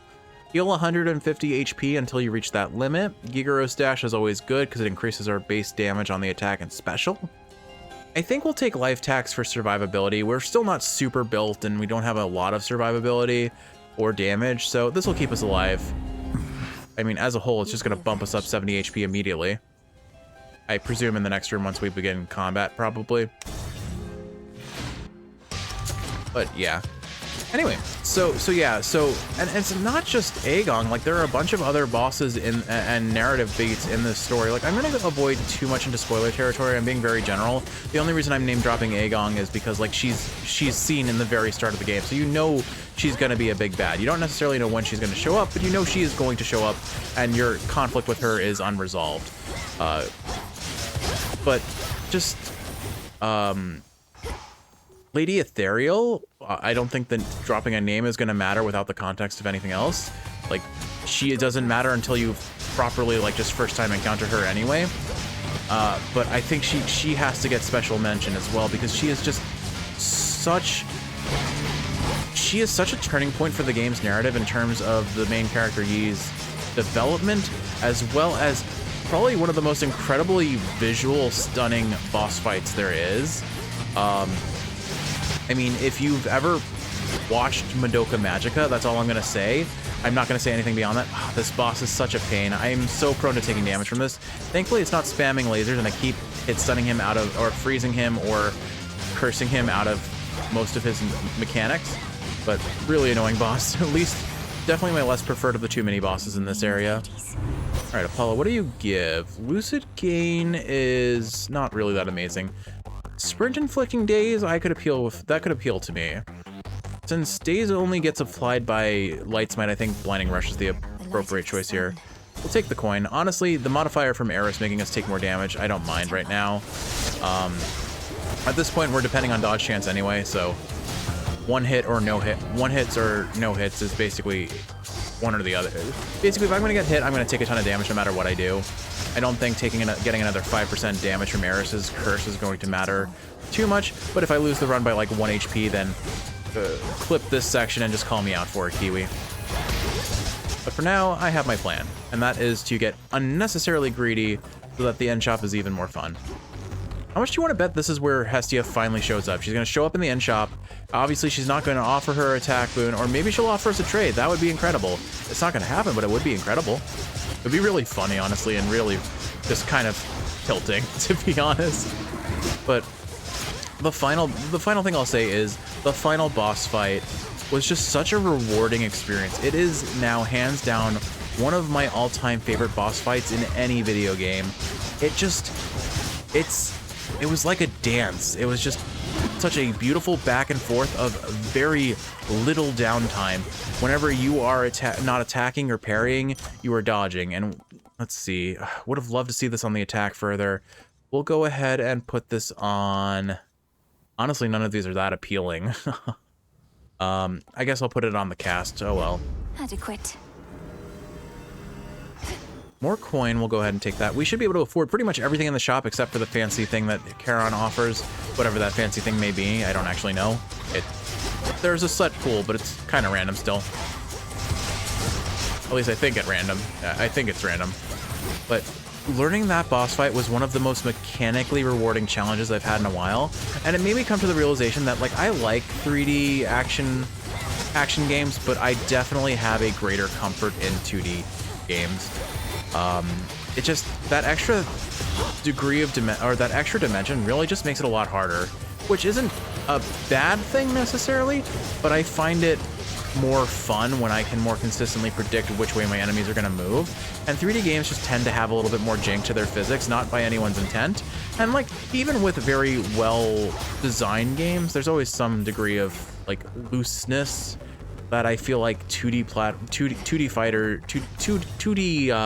Heal 150 HP until you reach that limit. Gigaros Dash is always good because it increases our base damage on the attack and special. I think we'll take life tax for survivability. We're still not super built and we don't have a lot of survivability or damage, so this will keep us alive. I mean, as a whole, it's just going to bump us up 70 HP immediately. I presume in the next room once we begin combat, probably. But yeah. Anyway, so and it's not just Aegon. Like, there are a bunch of other bosses and narrative beats in this story. Like, I'm gonna avoid too much into spoiler territory. I'm being very general. The only reason I'm name dropping Aegon is because, like, she's seen in the very start of the game, so you know she's gonna be a big bad. You don't necessarily know when she's gonna show up, but you know she is going to show up, and your conflict with her is unresolved. But just Lady Ethereal, I don't think that dropping a name is going to matter without the context of anything else. Like, it doesn't matter until you properly, like, just first time encounter her anyway. But I think she has to get special mention as well, because she is just such a turning point for the game's narrative in terms of the main character Yi's development, as well as probably one of the most incredibly visual, stunning boss fights there is. I mean, if you've ever watched Madoka Magica, that's all I'm going to say. I'm not going to say anything beyond that. Oh, this boss is such a pain. I am so prone to taking damage from this. Thankfully, it's not spamming lasers, and I keep hit stunning him out of, or freezing him, or cursing him out of most of his mechanics. But really annoying boss. At least, definitely my less preferred of the 2 mini bosses in this area. All right, Apollo, what do you give? Lucid Gain is not really that amazing. Sprint Inflicting Daze, that could appeal to me. Since Daze only gets applied by Light Smite, I think Blinding Rush is the appropriate choice here. We'll take the coin. Honestly, the modifier from Eris making us take more damage, I don't mind right now. At this point, we're depending on dodge chance anyway, so one hit or no hit. One hits or no hits is basically one or the other. Basically, if I'm going to get hit, I'm going to take a ton of damage no matter what I do. I don't think getting another 5% damage from Eris's curse is going to matter too much, but if I lose the run by like 1 HP, then clip this section and just call me out for it, Kiwi. But for now, I have my plan, and that is to get unnecessarily greedy so that the end shop is even more fun. How much do you want to bet this is where Hestia finally shows up? She's going to show up in the end shop. Obviously, she's not going to offer her attack boon, or maybe she'll offer us a trade. That would be incredible. It's not going to happen, but it would be incredible. It would be really funny, honestly, and really just kind of tilting, to be honest. But the final thing I'll say is the final boss fight was just such a rewarding experience. It is now hands down one of my all-time favorite boss fights in any video game. It was like a dance. It was just such a beautiful back and forth of very little downtime. Whenever you are not attacking or parrying, you are dodging. And let's see, would have loved to see this on the attack further. We'll go ahead and put this on. Honestly, none of these are that appealing. I guess I'll put it on the cast. Oh well. Adequate. More coin, we'll go ahead and take that. We should be able to afford pretty much everything in the shop except for the fancy thing that Charon offers. Whatever that fancy thing may be, I don't actually know. There's a set pool, but it's kind of random still. At least I think it's random. I think it's random. But learning that boss fight was one of the most mechanically rewarding challenges I've had in a while. And it made me come to the realization that, like, I like 3D action games, but I definitely have a greater comfort in 2D games. It just, that extra degree of that extra dimension really just makes it a lot harder, which isn't a bad thing necessarily, but I find it more fun when I can more consistently predict which way my enemies are going to move. And 3D games just tend to have a little bit more jank to their physics, not by anyone's intent. And like, even with very well designed games, there's always some degree of like looseness that I feel like 2D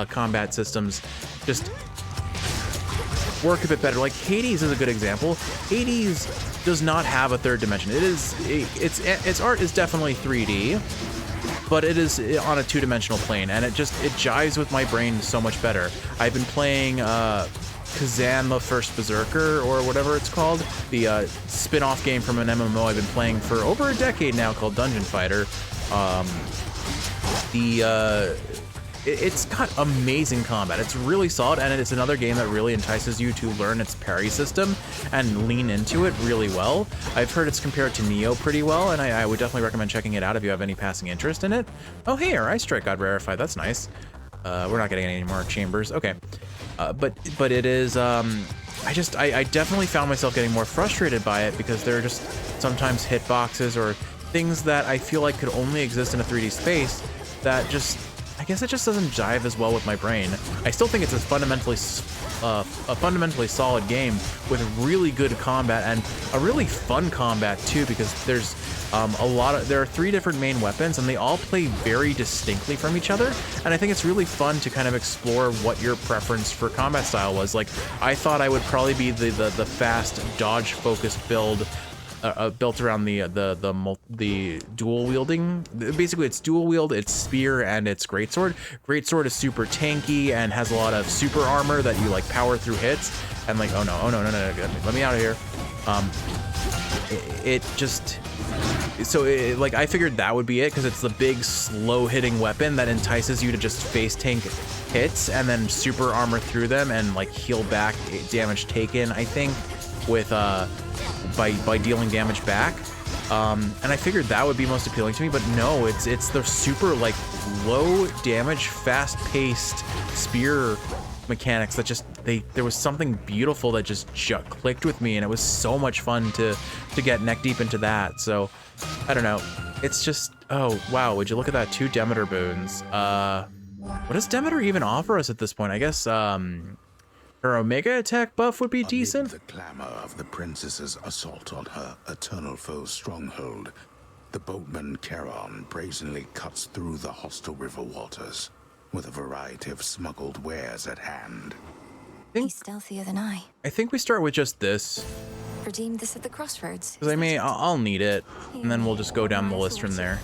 combat systems just work a bit better. Like Hades is a good example. Hades does not have a third dimension. Its art is definitely 3D, but it is on a two-dimensional plane, and it jives with my brain so much better. I've been playing Kazan the First Berserker, or whatever it's called, the spin-off game from an MMO I've been playing for over a decade now called Dungeon Fighter. It's got amazing combat. It's really solid, and it's another game that really entices you to learn its parry system and lean into it really well. I've heard it's compared to Neo pretty well, and I would definitely recommend checking it out if you have any passing interest in it. Oh, hey, our Ice Strike got rarefied. That's nice. We're not getting any more chambers. Okay. But it is, I definitely found myself getting more frustrated by it because there are just sometimes hitboxes or things that I feel like could only exist in a 3D space that just, I guess it just doesn't jive as well with my brain. I still think it's a fundamentally solid game with really good combat and a really fun combat too, because there's there are 3 different main weapons and they all play very distinctly from each other, and I think it's really fun to kind of explore what your preference for combat style was. Like, I thought I would probably be the fast dodge focused build built around the dual wielding. Basically, it's dual wield, it's spear, and it's greatsword. Greatsword is super tanky and has a lot of super armor that you like power through hits. And like, oh no, let me out of here. Like, I figured that would be it because it's the big slow hitting weapon that entices you to just face tank hits and then super armor through them and like heal back damage taken, I think, with by dealing damage back. And I figured that would be most appealing to me, but no, it's the super like low damage, fast paced spear mechanics that just there was something beautiful that just clicked with me, and it was so much fun to get neck deep into that. So I don't know, it's just, oh wow, would you look at that, 2 Demeter boons. What does Demeter even offer us at this point? I guess her Omega attack buff would be decent. Amid the clamor of the princess's assault on her eternal foe's stronghold, the boatman Charon brazenly cuts through the hostile river waters. with a variety of smuggled wares at hand. He's stealthier than I. I think we start with just this, Redeem this at the crossroads. because I'll need it, and then we'll just go down the list from there.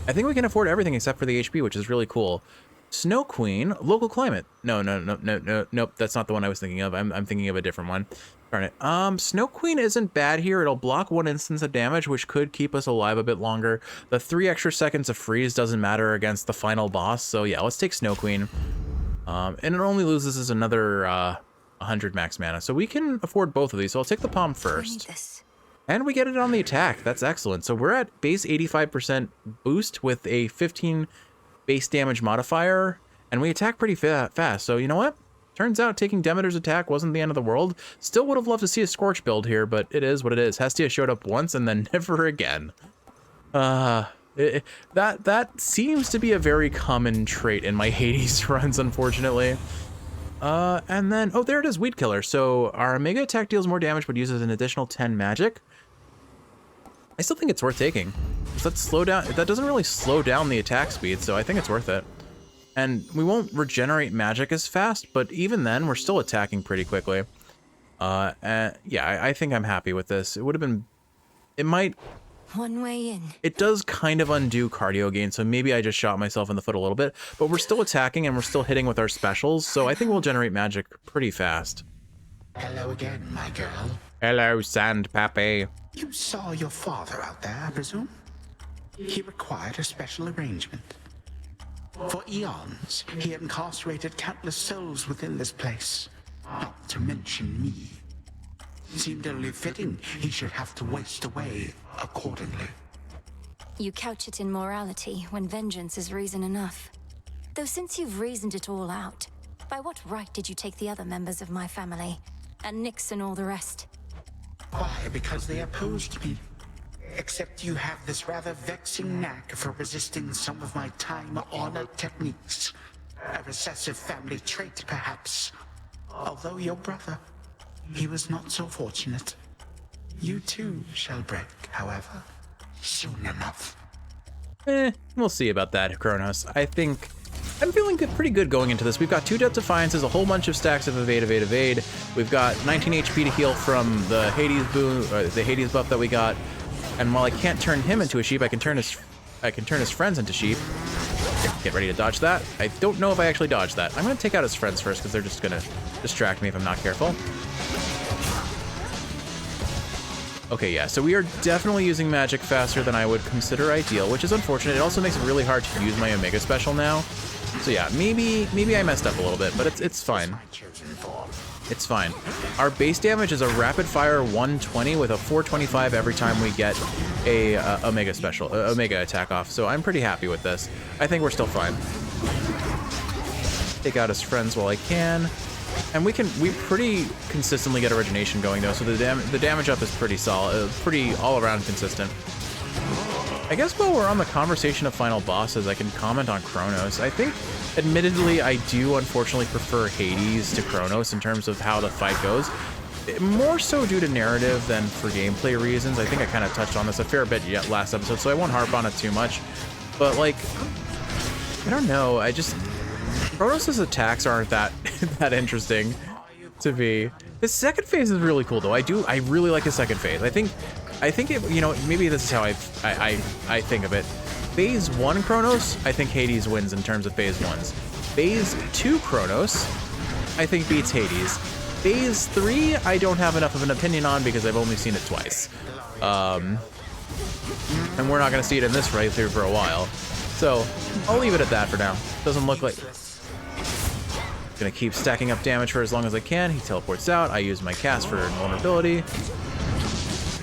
I think we can afford everything except for the HP, which is really cool. Snow Queen, local climate. Nope, that's not the one I was thinking of. I'm thinking of a different one. Darn it. Snow Queen isn't bad here. It'll block 1 instance of damage, which could keep us alive a bit longer. The 3 extra seconds of freeze doesn't matter against the final boss, so yeah, let's take Snow Queen. And it only loses us another 100 max mana, so we can afford both of these. So I'll take the Palm first. And we get it on the attack. That's excellent. So we're at base 85% boost with a 15 base damage modifier, and we attack pretty fast. So you know what? Turns out taking Demeter's attack wasn't the end of the world. Still would have loved to see a Scorch build here, but it is what it is. Hestia showed up once and then never again. That seems to be a very common trait in my Hades runs, unfortunately. And then, oh, there it is, Weed Killer. So our Mega attack deals more damage, but uses an additional 10 magic. I still think it's worth taking. That doesn't really slow down the attack speed, so I think it's worth it. And we won't regenerate magic as fast, but even then, we're still attacking pretty quickly. Yeah, I think I'm happy with this. It might... One way in. It does kind of undo cardio gain, so maybe I just shot myself in the foot a little bit, but we're still attacking and we're still hitting with our specials, so I think we'll generate magic pretty fast. Hello again, my girl. Hello, Sand Pappy. You saw your father out there, I presume? He required a special arrangement. For eons, he incarcerated countless souls within this place, not to mention me. Seemed only fitting he should have to waste away accordingly. You couch it in morality when vengeance is reason enough. Though since you've reasoned it all out, by what right did you take the other members of my family? And Nyx and all the rest? Why? Because they opposed me. Except you have this rather vexing knack for resisting some of my time-honored techniques. A recessive family trait, perhaps. Although your brother, he was not so fortunate. You too shall break, however, soon enough. We'll see about that, Kronos. I think I'm feeling pretty good going into this. We've got 2 Death Defiances, a whole bunch of stacks of evade. We've got 19 HP to heal from the Hades boon, or the Hades buff that we got. And while I can't turn him into a sheep, I can turn his friends into sheep. Get ready to dodge that. I don't know if I actually dodged that. I'm gonna take out his friends first because they're just gonna distract me if I'm not careful. Okay, yeah, so we are definitely using magic faster than I would consider ideal, which is unfortunate. It also makes it really hard to use my Omega special now. So yeah, maybe I messed up a little bit, but it's fine. It's fine. Our base damage is a rapid fire 120 with a 425 every time we get a Omega special, Omega attack off. So I'm pretty happy with this. I think we're still fine. Take out his friends while I can. And we pretty consistently get origination going though, so the damage up is pretty solid, pretty all around consistent. I guess while we're on the conversation of final bosses, I can comment on Kronos. I think, admittedly, I do unfortunately prefer Hades to Kronos in terms of how the fight goes. More so due to narrative than for gameplay reasons. I think I kind of touched on this a fair bit yet last episode, so I won't harp on it too much. But like, I don't know, Kronos' attacks aren't that interesting to me. His second phase is really cool though. I really like his second phase. I think it, you know, maybe this is how I think of it. Phase 1 Kronos, I think Hades wins in terms of phase 1s. Phase 2 Kronos, I think beats Hades. Phase 3, I don't have enough of an opinion on because I've only seen it twice. And we're not gonna see it in this playthrough for a while. So I'll leave it at that for now. Doesn't look like... Gonna keep stacking up damage for as long as I can. He teleports out. I use my cast for invulnerability.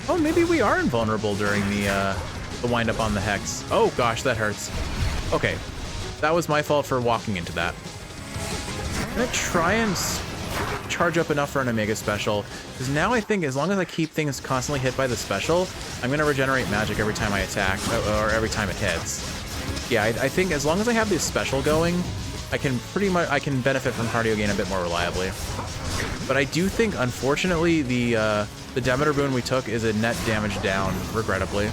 Oh, maybe we are invulnerable during the wind up on the Hex. Oh gosh, that hurts. Okay, that was my fault for walking into that. I'm gonna try and charge up enough for an Omega special, because now I think as long as I keep things constantly hit by the special, I'm gonna regenerate magic every time I attack, or every time it hits. Yeah, I think as long as I have this special going, I can benefit from cardio gain a bit more reliably. But I do think, unfortunately, the Demeter boon we took is a net damage down, regrettably.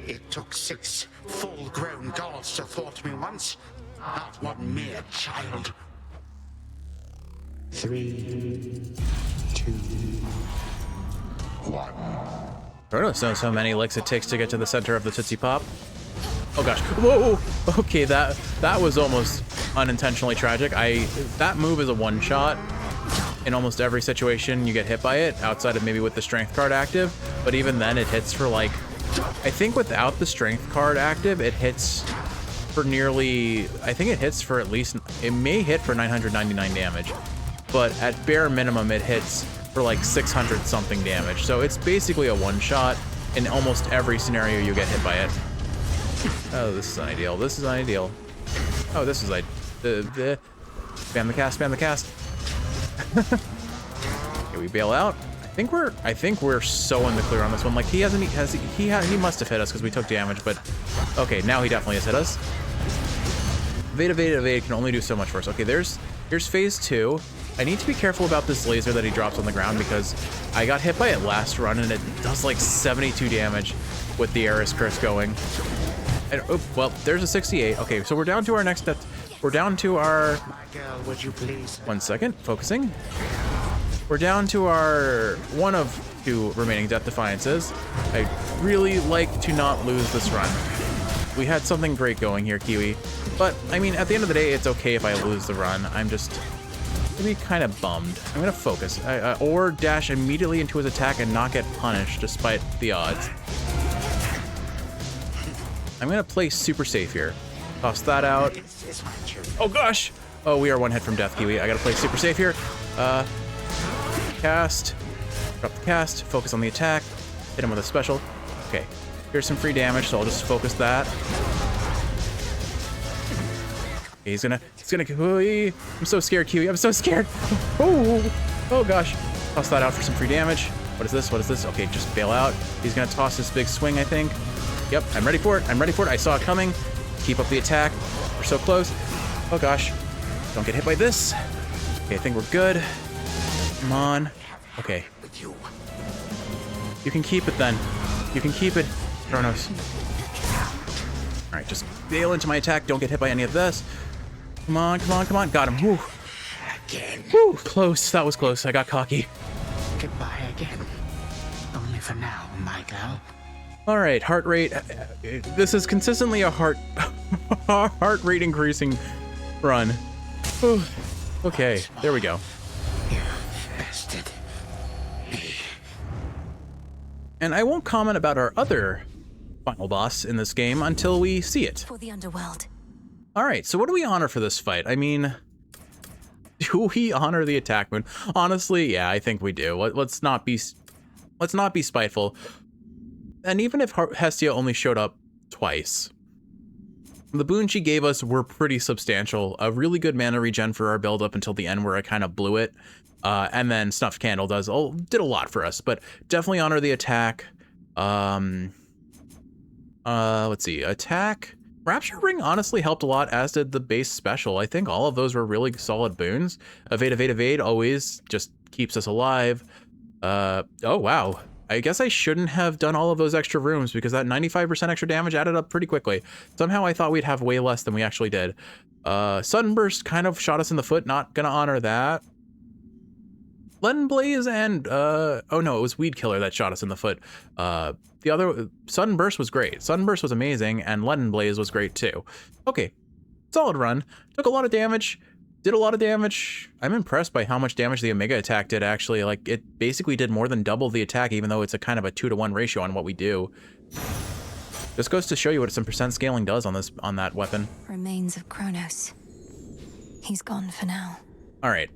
It took 6 full-grown gods to thwart me once, not one mere child. 3, 2, 1. Kronos knows how many licks it takes to get to the center of the Tootsie Pop. Oh gosh, whoa, okay, that was almost unintentionally tragic. That move is a one-shot. In almost every situation you get hit by it, outside of maybe with the strength card active, but even then it hits for like, I think without the strength card active, it hits for nearly, I think it hits for at least, it may hit for 999 damage, but at bare minimum it hits for like 600 something damage. So it's basically a one-shot in almost every scenario you get hit by it. Oh, this is unideal. This is unideal. Oh, this is like spam the cast, spam the cast. Okay, we bail out. I think we're so in the clear on this one. Like he must have hit us because we took damage, but okay, now he definitely has hit us. Evade can only do so much for us. Okay, here's phase 2. I need to be careful about this laser that he drops on the ground because I got hit by it last run and it does like 72 damage with the Eris Curse going. And, oh, well, there's a 68. Okay, so we're down to our next step. We're down to our... My girl, would you please? 1 second, focusing. We're down to our 1 of 2 remaining Death Defiances. I really like to not lose this run. We had something great going here, Kiwi. But, I mean, at the end of the day, it's okay if I lose the run. I'm just maybe kind of bummed. I'm going to focus. Or dash immediately into his attack and not get punished despite the odds. I'm going to play super safe here. Toss that out. Oh, gosh. Oh, we are 1 hit from death, Kiwi. I got to play super safe here. Cast. Drop the cast. Focus on the attack. Hit him with a special. Okay. Here's some free damage, so I'll just focus that. Okay, he's gonna, I'm so scared, Kiwi. I'm so scared. Oh, gosh. Toss that out for some free damage. What is this? What is this? Okay, just bail out. He's gonna toss this big swing, I think. Yep, I'm ready for it. I'm ready for it. I saw it coming. Keep up the attack. We're so close. Oh gosh. Don't get hit by this. Okay, I think we're good. Come on. Okay. You can keep it then. You can keep it, Kronos. All right, just bail into my attack. Don't get hit by any of this. Come on, come on, come on. Got him. Whew. Whew, close. That was close. I got cocky. Goodbye again. Only for now, my girl. All right, heart rate. This is consistently a heart rate increasing run. Whew. Okay, there we go. You bested me. And I won't comment about our other final boss in this game until we see it. For the underworld. All right, so what do we honor for this fight? I mean, do we honor the attack moon? Honestly, yeah, I think we do. Let's not be spiteful. And even if Hestia only showed up twice, the boons she gave us were pretty substantial. A really good mana regen for our build up until the end where I kind of blew it. And then Snuffed Candle did a lot for us, but definitely honor the attack. Let's see, attack. Rapture Ring honestly helped a lot, as did the base special. I think all of those were really solid boons. Evade always just keeps us alive. Oh wow. I guess I shouldn't have done all of those extra rooms because that 95% extra damage added up pretty quickly. Somehow I thought we'd have way less than we actually did. Sunburst kind of shot us in the foot, not gonna honor that. Leaden Blaze and, oh no, it was Weed Killer that shot us in the foot. The other, Sunburst was great. Sunburst was amazing, and Leaden Blaze was great too. Okay, solid run. Took a lot of damage. Did a lot of damage. I'm impressed by how much damage the Omega attack did, actually. Like, it basically did more than double the attack, even though it's a kind of a 2-to-1 ratio on what we do. This goes to show you what some percent scaling does on that weapon. Remains of Kronos. He's gone for now. All right.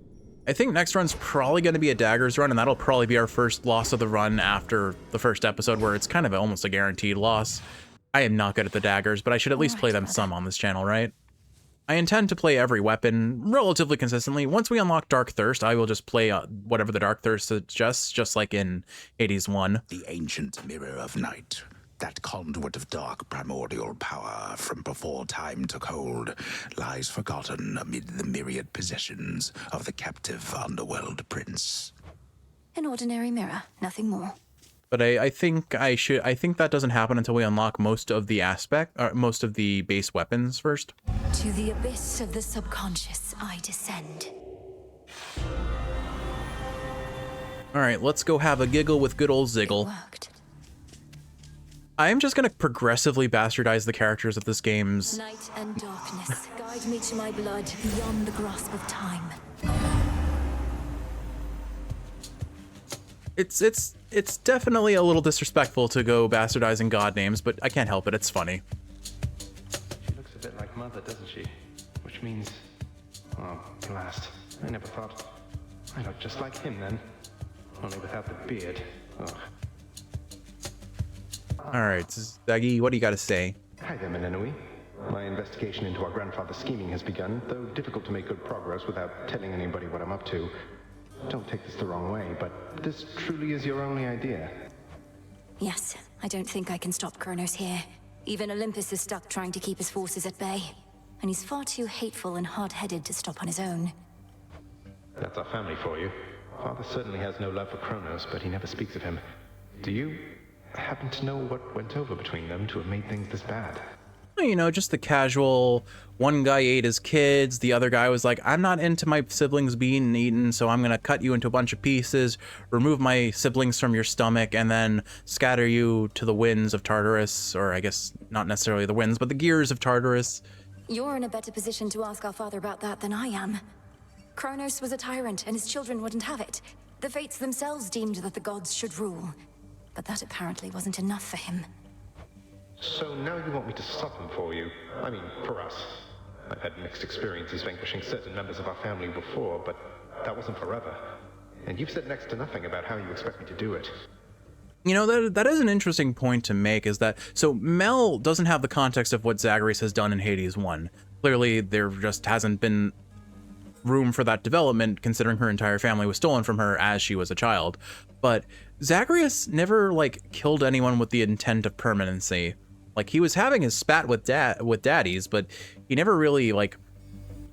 I think next run's probably going to be a daggers run, and that'll probably be our first loss of the run after the first episode, where it's kind of almost a guaranteed loss. I am not good at the daggers, but I should at least play them some on this channel, right? I intend to play every weapon relatively consistently. Once we unlock Dark Thirst, I will just play whatever the Dark Thirst suggests, just like in Hades 1. The ancient mirror of night, that conduit of dark primordial power from before time took hold, lies forgotten amid the myriad possessions of the captive underworld prince. An ordinary mirror, nothing more. But I think that doesn't happen until we unlock most of the base weapons first. To the abyss of the subconscious I descend. All right, let's go have a giggle with good old Ziggle. It worked. I am just going to progressively bastardize the characters of this game's... Night and darkness, guide me to my blood beyond the grasp of time. It's definitely a little disrespectful to go bastardizing god names, but I can't help it. It's funny. She looks a bit like Mother, doesn't she? Which means... Oh, blast. I never thought... I look just like him then. Only without the beard. Ugh. All right, Zaggy, what do you got to say? Hi there, Menenui. My investigation into our grandfather's scheming has begun, though difficult to make good progress without telling anybody what I'm up to. Don't take this the wrong way, but this truly is your only idea. Yes, I don't think I can stop Kronos here. Even Olympus is stuck trying to keep his forces at bay. And he's far too hateful and hard-headed to stop on his own. That's our family for you. Father certainly has no love for Kronos, but he never speaks of him. Do you happen to know what went over between them to have made things this bad? You know, just the casual, one guy ate his kids, the other guy was like, I'm not into my siblings being eaten, so I'm gonna cut you into a bunch of pieces, remove my siblings from your stomach, and then scatter you to the winds of Tartarus, or I guess not necessarily the winds, but the gears of Tartarus. You're in a better position to ask our father about that than I am. Kronos was a tyrant, and his children wouldn't have it. The fates themselves deemed that the gods should rule. But that apparently wasn't enough for him. So now you want me to stop him for you? I mean, for us. I've had mixed experiences vanquishing certain members of our family before, but that wasn't forever. And you've said next to nothing about how you expect me to do it. You know, that is an interesting point to make, is that, so Mel doesn't have the context of what Zagreus has done in Hades 1. Clearly, there just hasn't been room for that development, considering her entire family was stolen from her as she was a child. But Zagreus never, like, killed anyone with the intent of permanency. Like, he was having his spat with daddies, but he never really, like,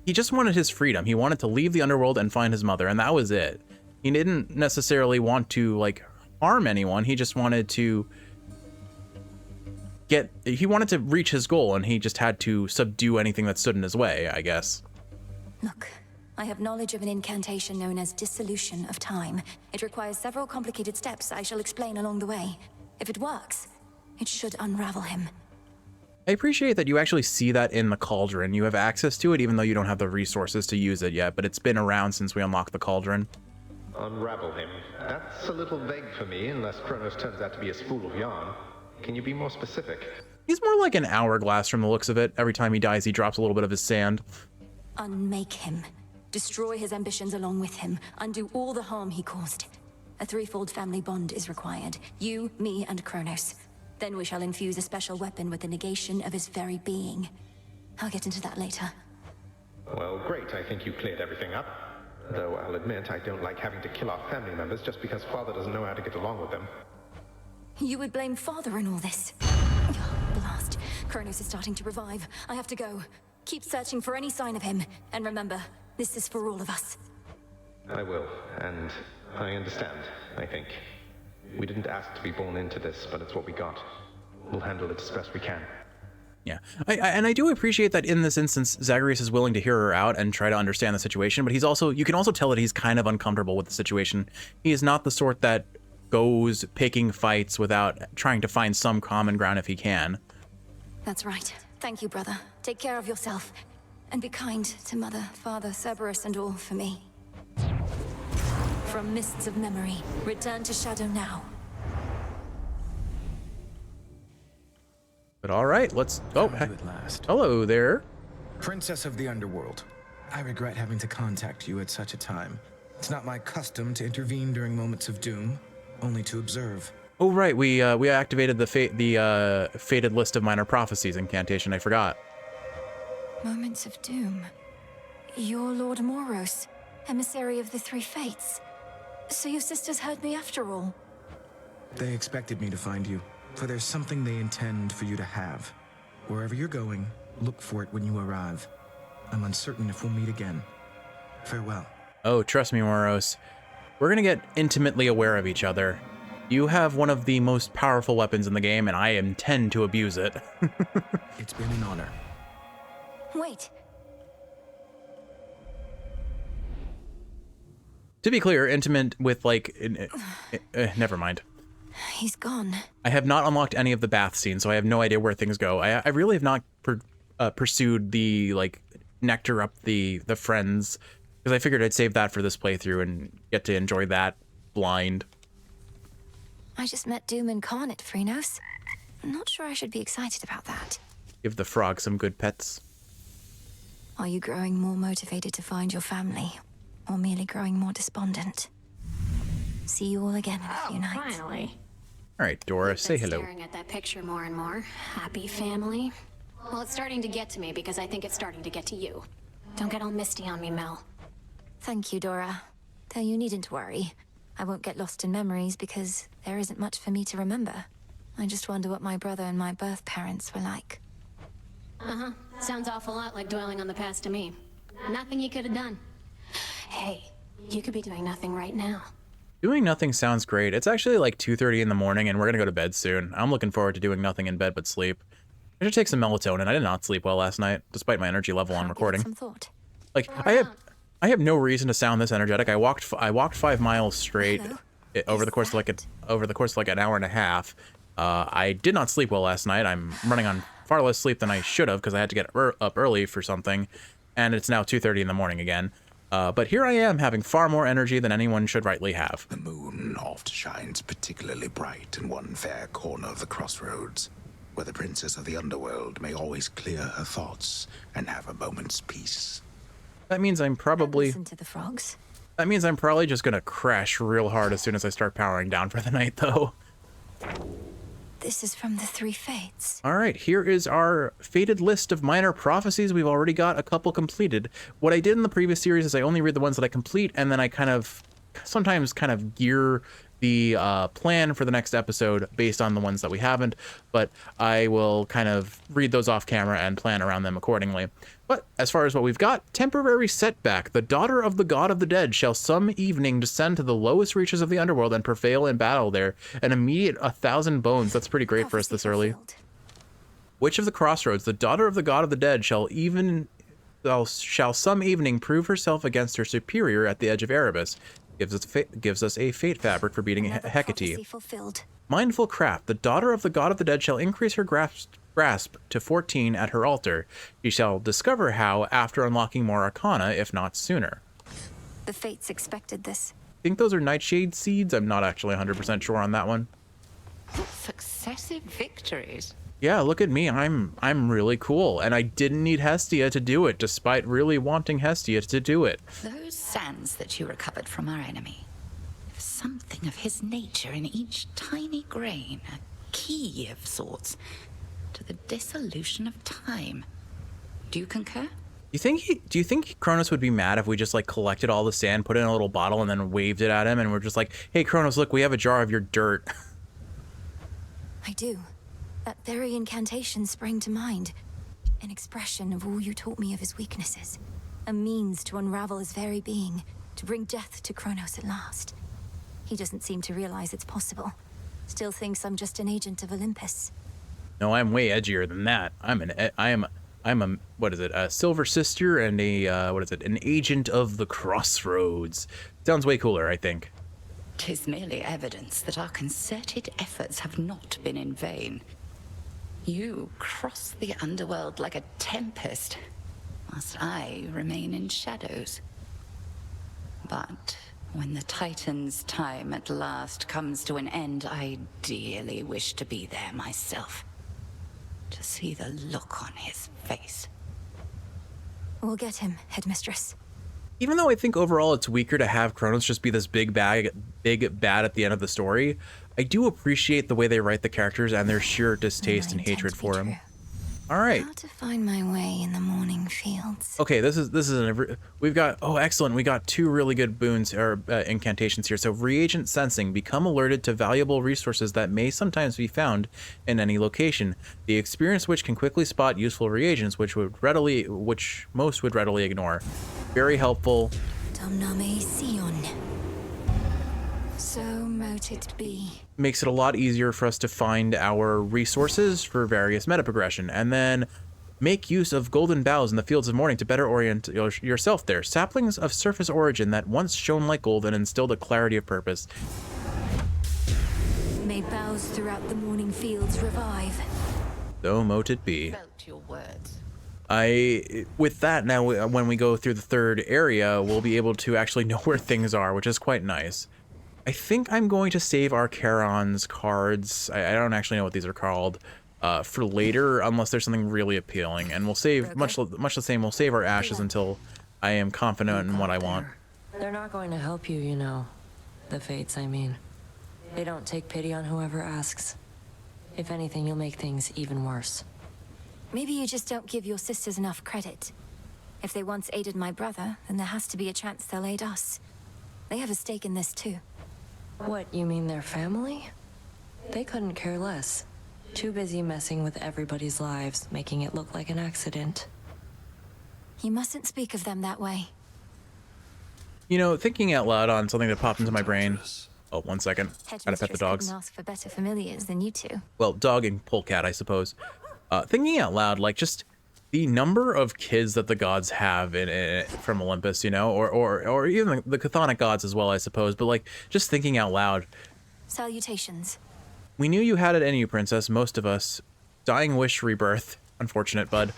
he just wanted his freedom. He wanted to leave the underworld and find his mother, and that was it. He didn't necessarily want to, like, harm anyone. He just wanted to reach his goal, and he just had to subdue anything that stood in his way, I guess. Look, I have knowledge of an incantation known as dissolution of time. It requires several complicated steps I shall explain along the way. If it works, it should unravel him. I appreciate that you actually see that in the cauldron. You have access to it, even though you don't have the resources to use it yet, but it's been around since we unlocked the cauldron. Unravel him. That's a little vague for me, unless Kronos turns out to be a spool of yarn. Can you be more specific? He's more like an hourglass from the looks of it. Every time he dies, he drops a little bit of his sand. Unmake him. Destroy his ambitions along with him. Undo all the harm he caused. A threefold family bond is required. You, me, and Kronos. Then we shall infuse a special weapon with the negation of his very being. I'll get into that later. Well, great. I think you cleared everything up. Though I'll admit I don't like having to kill our family members just because Father doesn't know how to get along with them. You would blame Father in all this? Oh, blast. Kronos is starting to revive. I have to go. Keep searching for any sign of him. And remember, this is for all of us. I will, and I understand, I think. We didn't ask to be born into this, but it's what we got. We'll handle it as best we can. Yeah, and I do appreciate that in this instance, Zagreus is willing to hear her out and try to understand the situation, but you can also tell that he's kind of uncomfortable with the situation. He is not the sort that goes picking fights without trying to find some common ground if he can. That's right. Thank you, brother. Take care of yourself. And be kind to Mother, Father, Cerberus, and all for me. From mists of memory, return to Shadow now. But all right, let's... Oh, at last. Hello there. Princess of the Underworld. I regret having to contact you at such a time. It's not my custom to intervene during moments of doom, only to observe. Oh, right, we activated the fated list of minor prophecies incantation. I forgot. Moments of doom. You're Lord Moros, emissary of the three fates. So your sisters heard me after all? They expected me to find you, for there's something they intend for you to have. Wherever you're going, look for it when you arrive. I'm uncertain if we'll meet again. Farewell. Oh, trust me, Moros. We're gonna get intimately aware of each other. You have one of the most powerful weapons in the game, and I intend to abuse it. It's been an honor. Wait. To be clear, intimate with, like... never mind. He's gone. I have not unlocked any of the bath scenes, so I have no idea where things go. I really have not pursued the, like, nectar up the friends, because I figured I'd save that for this playthrough and get to enjoy that blind. I just met Doom and Khan at Freenos. I'm not sure I should be excited about that. Give the frog some good pets. Are you growing more motivated to find your family, or merely growing more despondent? See you all again in a few nights. Finally. All right, Dora, say hello. Staring at that picture more and more. Happy family. Well, it's starting to get to me because I think it's starting to get to you. Don't get all misty on me, Mel. Thank you, Dora. Though you needn't worry. I won't get lost in memories because there isn't much for me to remember. I just wonder what my brother and my birth parents were like. Uh-huh. Sounds awful lot like dwelling on the past to me. Nothing you could have done. Hey, you could be doing nothing right now. Doing nothing sounds great. It's actually like 2:30 in the morning, and we're gonna go to bed soon. I'm looking forward to doing nothing in bed but sleep. I should take some melatonin. I did not sleep well last night, despite my energy level on recording. Some thought. Like, I have no reason to sound this energetic. I walked 5 miles straight over the course of like an hour and a half. I did not sleep well last night. I'm running on far less sleep than I should have because I had to get up early for something, and it's now 2:30 in the morning again. But here I am having far more energy than anyone should rightly have. The moon oft shines particularly bright in one fair corner of the crossroads, where the princess of the underworld may always clear her thoughts and have a moment's peace. That means I'm probably... Listen to the frogs. That means I'm probably just gonna crash real hard as soon as I start powering down for the night, though. This is from the Three Fates. All right, here is our fated list of minor prophecies. We've already got a couple completed. What I did in the previous series is I only read the ones that I complete, and then I sometimes gear the plan for the next episode based on the ones that we haven't, but I will kind of read those off camera and plan around them accordingly. But as far as what we've got, temporary setback. The daughter of the god of the dead shall some evening descend to the lowest reaches of the underworld and prevail in battle there. An immediate 1,000 bones. That's pretty great for us this early. Witch of the crossroads. The daughter of the god of the dead shall some evening prove herself against her superior at the edge of Erebus. Gives us a fate fabric for beating Hecate. Mindful craft. The daughter of the god of the dead shall increase her grasp to 14 at her altar. She shall discover how after unlocking more arcana, if not sooner. The Fates expected this. I think those are nightshade seeds. I'm not actually 100% sure on that one. Successive victories. Yeah, look at me. I'm really cool, and I didn't need Hestia to do it, despite really wanting Hestia to do it. Those sands that you recovered from our enemy. Something of his nature in each tiny grain, a key of sorts to the dissolution of time. Do you concur? Do you think Kronos would be mad if we just like collected all the sand, put it in a little bottle, and then waved it at him, and we're just like, "Hey, Kronos, look, we have a jar of your dirt." I do. That very incantation sprang to mind. An expression of all you taught me of his weaknesses. A means to unravel his very being, to bring death to Kronos at last. He doesn't seem to realize it's possible. Still thinks I'm just an agent of Olympus. No, I'm way edgier than that. I'm a what is it? A silver sister and a what is it? An agent of the crossroads. Sounds way cooler, I think. 'Tis merely evidence that our concerted efforts have not been in vain. You cross the underworld like a tempest, whilst I remain in shadows. But when the Titan's time at last comes to an end, I dearly wish to be there myself. To see the look on his face. We'll get him, Headmistress. Even though I think overall it's weaker to have Kronos just be this big bad at the end of the story, I do appreciate the way they write the characters and their sheer distaste and hatred for him. All right. How to find my way in the morning fields. Okay, we've got, oh, excellent. We got 2 really good boons or incantations here. So reagent sensing, become alerted to valuable resources that may sometimes be found in any location. The experience which can quickly spot useful reagents, which most would readily ignore. Very helpful. Domname Sion. So mote it be. Makes it a lot easier for us to find our resources for various meta progression, and then make use of golden boughs in the fields of morning to better orient yourself there. Saplings of surface origin that once shone like gold and instilled a clarity of purpose. May boughs throughout the morning fields revive. So mote it be. Vote your words. With that now, when we go through the third area, we'll be able to actually know where things are, which is quite nice. I think I'm going to save our Charon's cards. I don't actually know what these are called. For later, unless there's something really appealing, and we'll save much the same. We'll save our ashes until I am confident in what I want. They're not going to help you, you know. The fates, I mean. They don't take pity on whoever asks. If anything, you'll make things even worse. Maybe you just don't give your sisters enough credit. If they once aided my brother, then there has to be a chance they'll aid us. They have a stake in this too. What, you mean their family? They couldn't care less. Too busy messing with everybody's lives, making it look like an accident. You mustn't speak of them that way. You know, thinking out loud on something that popped into my brain. Oh, 1 second. Gotta pet the dogs. Couldn't ask for better familiars than you two. Well, dog and polecat, I suppose. Thinking out loud, like just the number of kids that the gods have from Olympus, you know, or even the chthonic gods as well, I suppose. But like, just thinking out loud. Salutations. We knew you had it in you, princess. Most of us. Dying wish rebirth. Unfortunate, bud.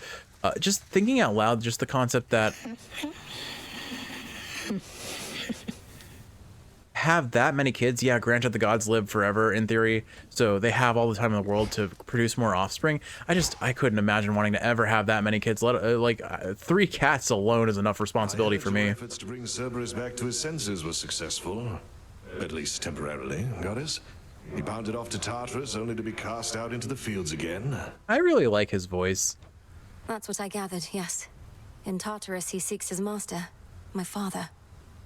Just thinking out loud, just the concept that have that many kids. Yeah, granted, the gods live forever in theory, so they have all the time in the world to produce more offspring. I couldn't imagine wanting to ever have that many kids. 3 cats alone is enough responsibility for me. Efforts to bring Cerberus back to his senses were successful, at least temporarily, goddess. He bounded off to Tartarus only to be cast out into the fields again. I really like his voice. That's what I gathered, yes. In Tartarus, he seeks his master, my father,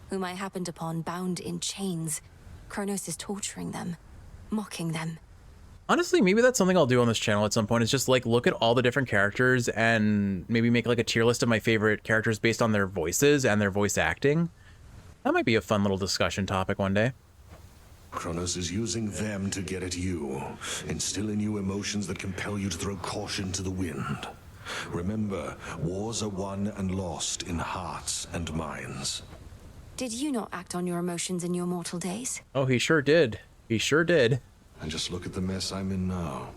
whom I happened upon bound in chains. Kronos is torturing them, mocking them. Honestly, maybe that's something I'll do on this channel at some point, is just like look at all the different characters and maybe make like a tier list of my favorite characters based on their voices and their voice acting. That might be a fun little discussion topic one day. Kronos is using them to get at you, instill in you emotions that compel you to throw caution to the wind. Remember, wars are won and lost in hearts and minds. Did you not act on your emotions in your mortal days? Oh, he sure did. He sure did. And just look at the mess I'm in now.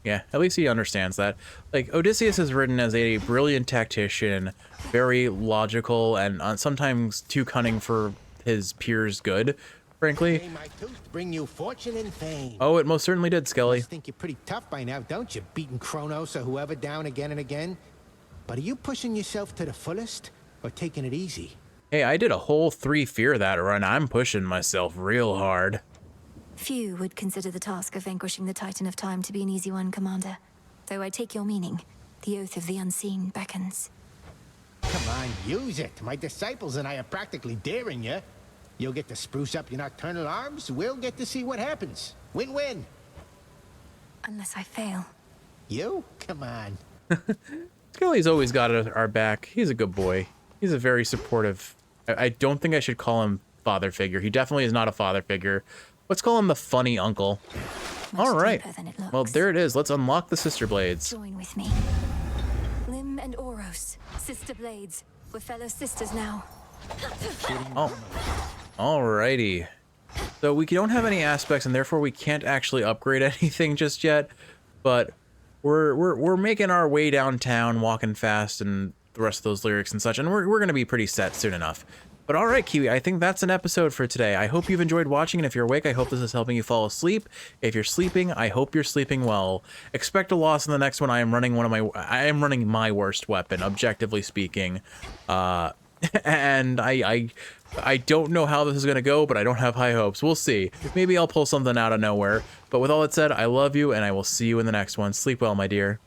Yeah, at least he understands that. Like, Odysseus is written as a brilliant tactician, very logical, and sometimes too cunning for his peers' good, frankly. May my tooth bring you fortune and fame. Oh, it most certainly did, Skelly. I think you're pretty tough by now, don't you? Beating Kronos or whoever down again and again. But are you pushing yourself to the fullest or taking it easy? Hey, I did a whole 3 fear that run. I'm pushing myself real hard. Few would consider the task of vanquishing the Titan of Time to be an easy one, Commander. Though I take your meaning. The oath of the unseen beckons. Come on, use it. My disciples and I are practically daring you. You'll get to spruce up your nocturnal arms. We'll get to see what happens. Win-win. Unless I fail. You? Come on. Skelly's always got our back. He's a good boy. He's a very supportive... I don't think I should call him father figure. He definitely is not a father figure. Let's call him the funny uncle. All right. Well, there it is. Let's unlock the sister blades. Join with me. Lim and Oros, sister blades. We're fellow sisters now. Oh. Alrighty. So we don't have any aspects, and therefore we can't actually upgrade anything just yet. But we're making our way downtown, walking fast, and the rest of those lyrics and such, and we're gonna be pretty set soon enough. But all right, Kiwi, I think that's an episode for today. I hope you've enjoyed watching, and if you're awake, I hope this is helping you fall asleep. If you're sleeping, I hope you're sleeping well. Expect a loss in the next one. I am running my worst weapon, objectively speaking. And I don't know how this is gonna go, but I don't have high hopes. We'll see. Maybe I'll pull something out of nowhere. But with all that said, I love you, and I will see you in the next one. Sleep well, my dear.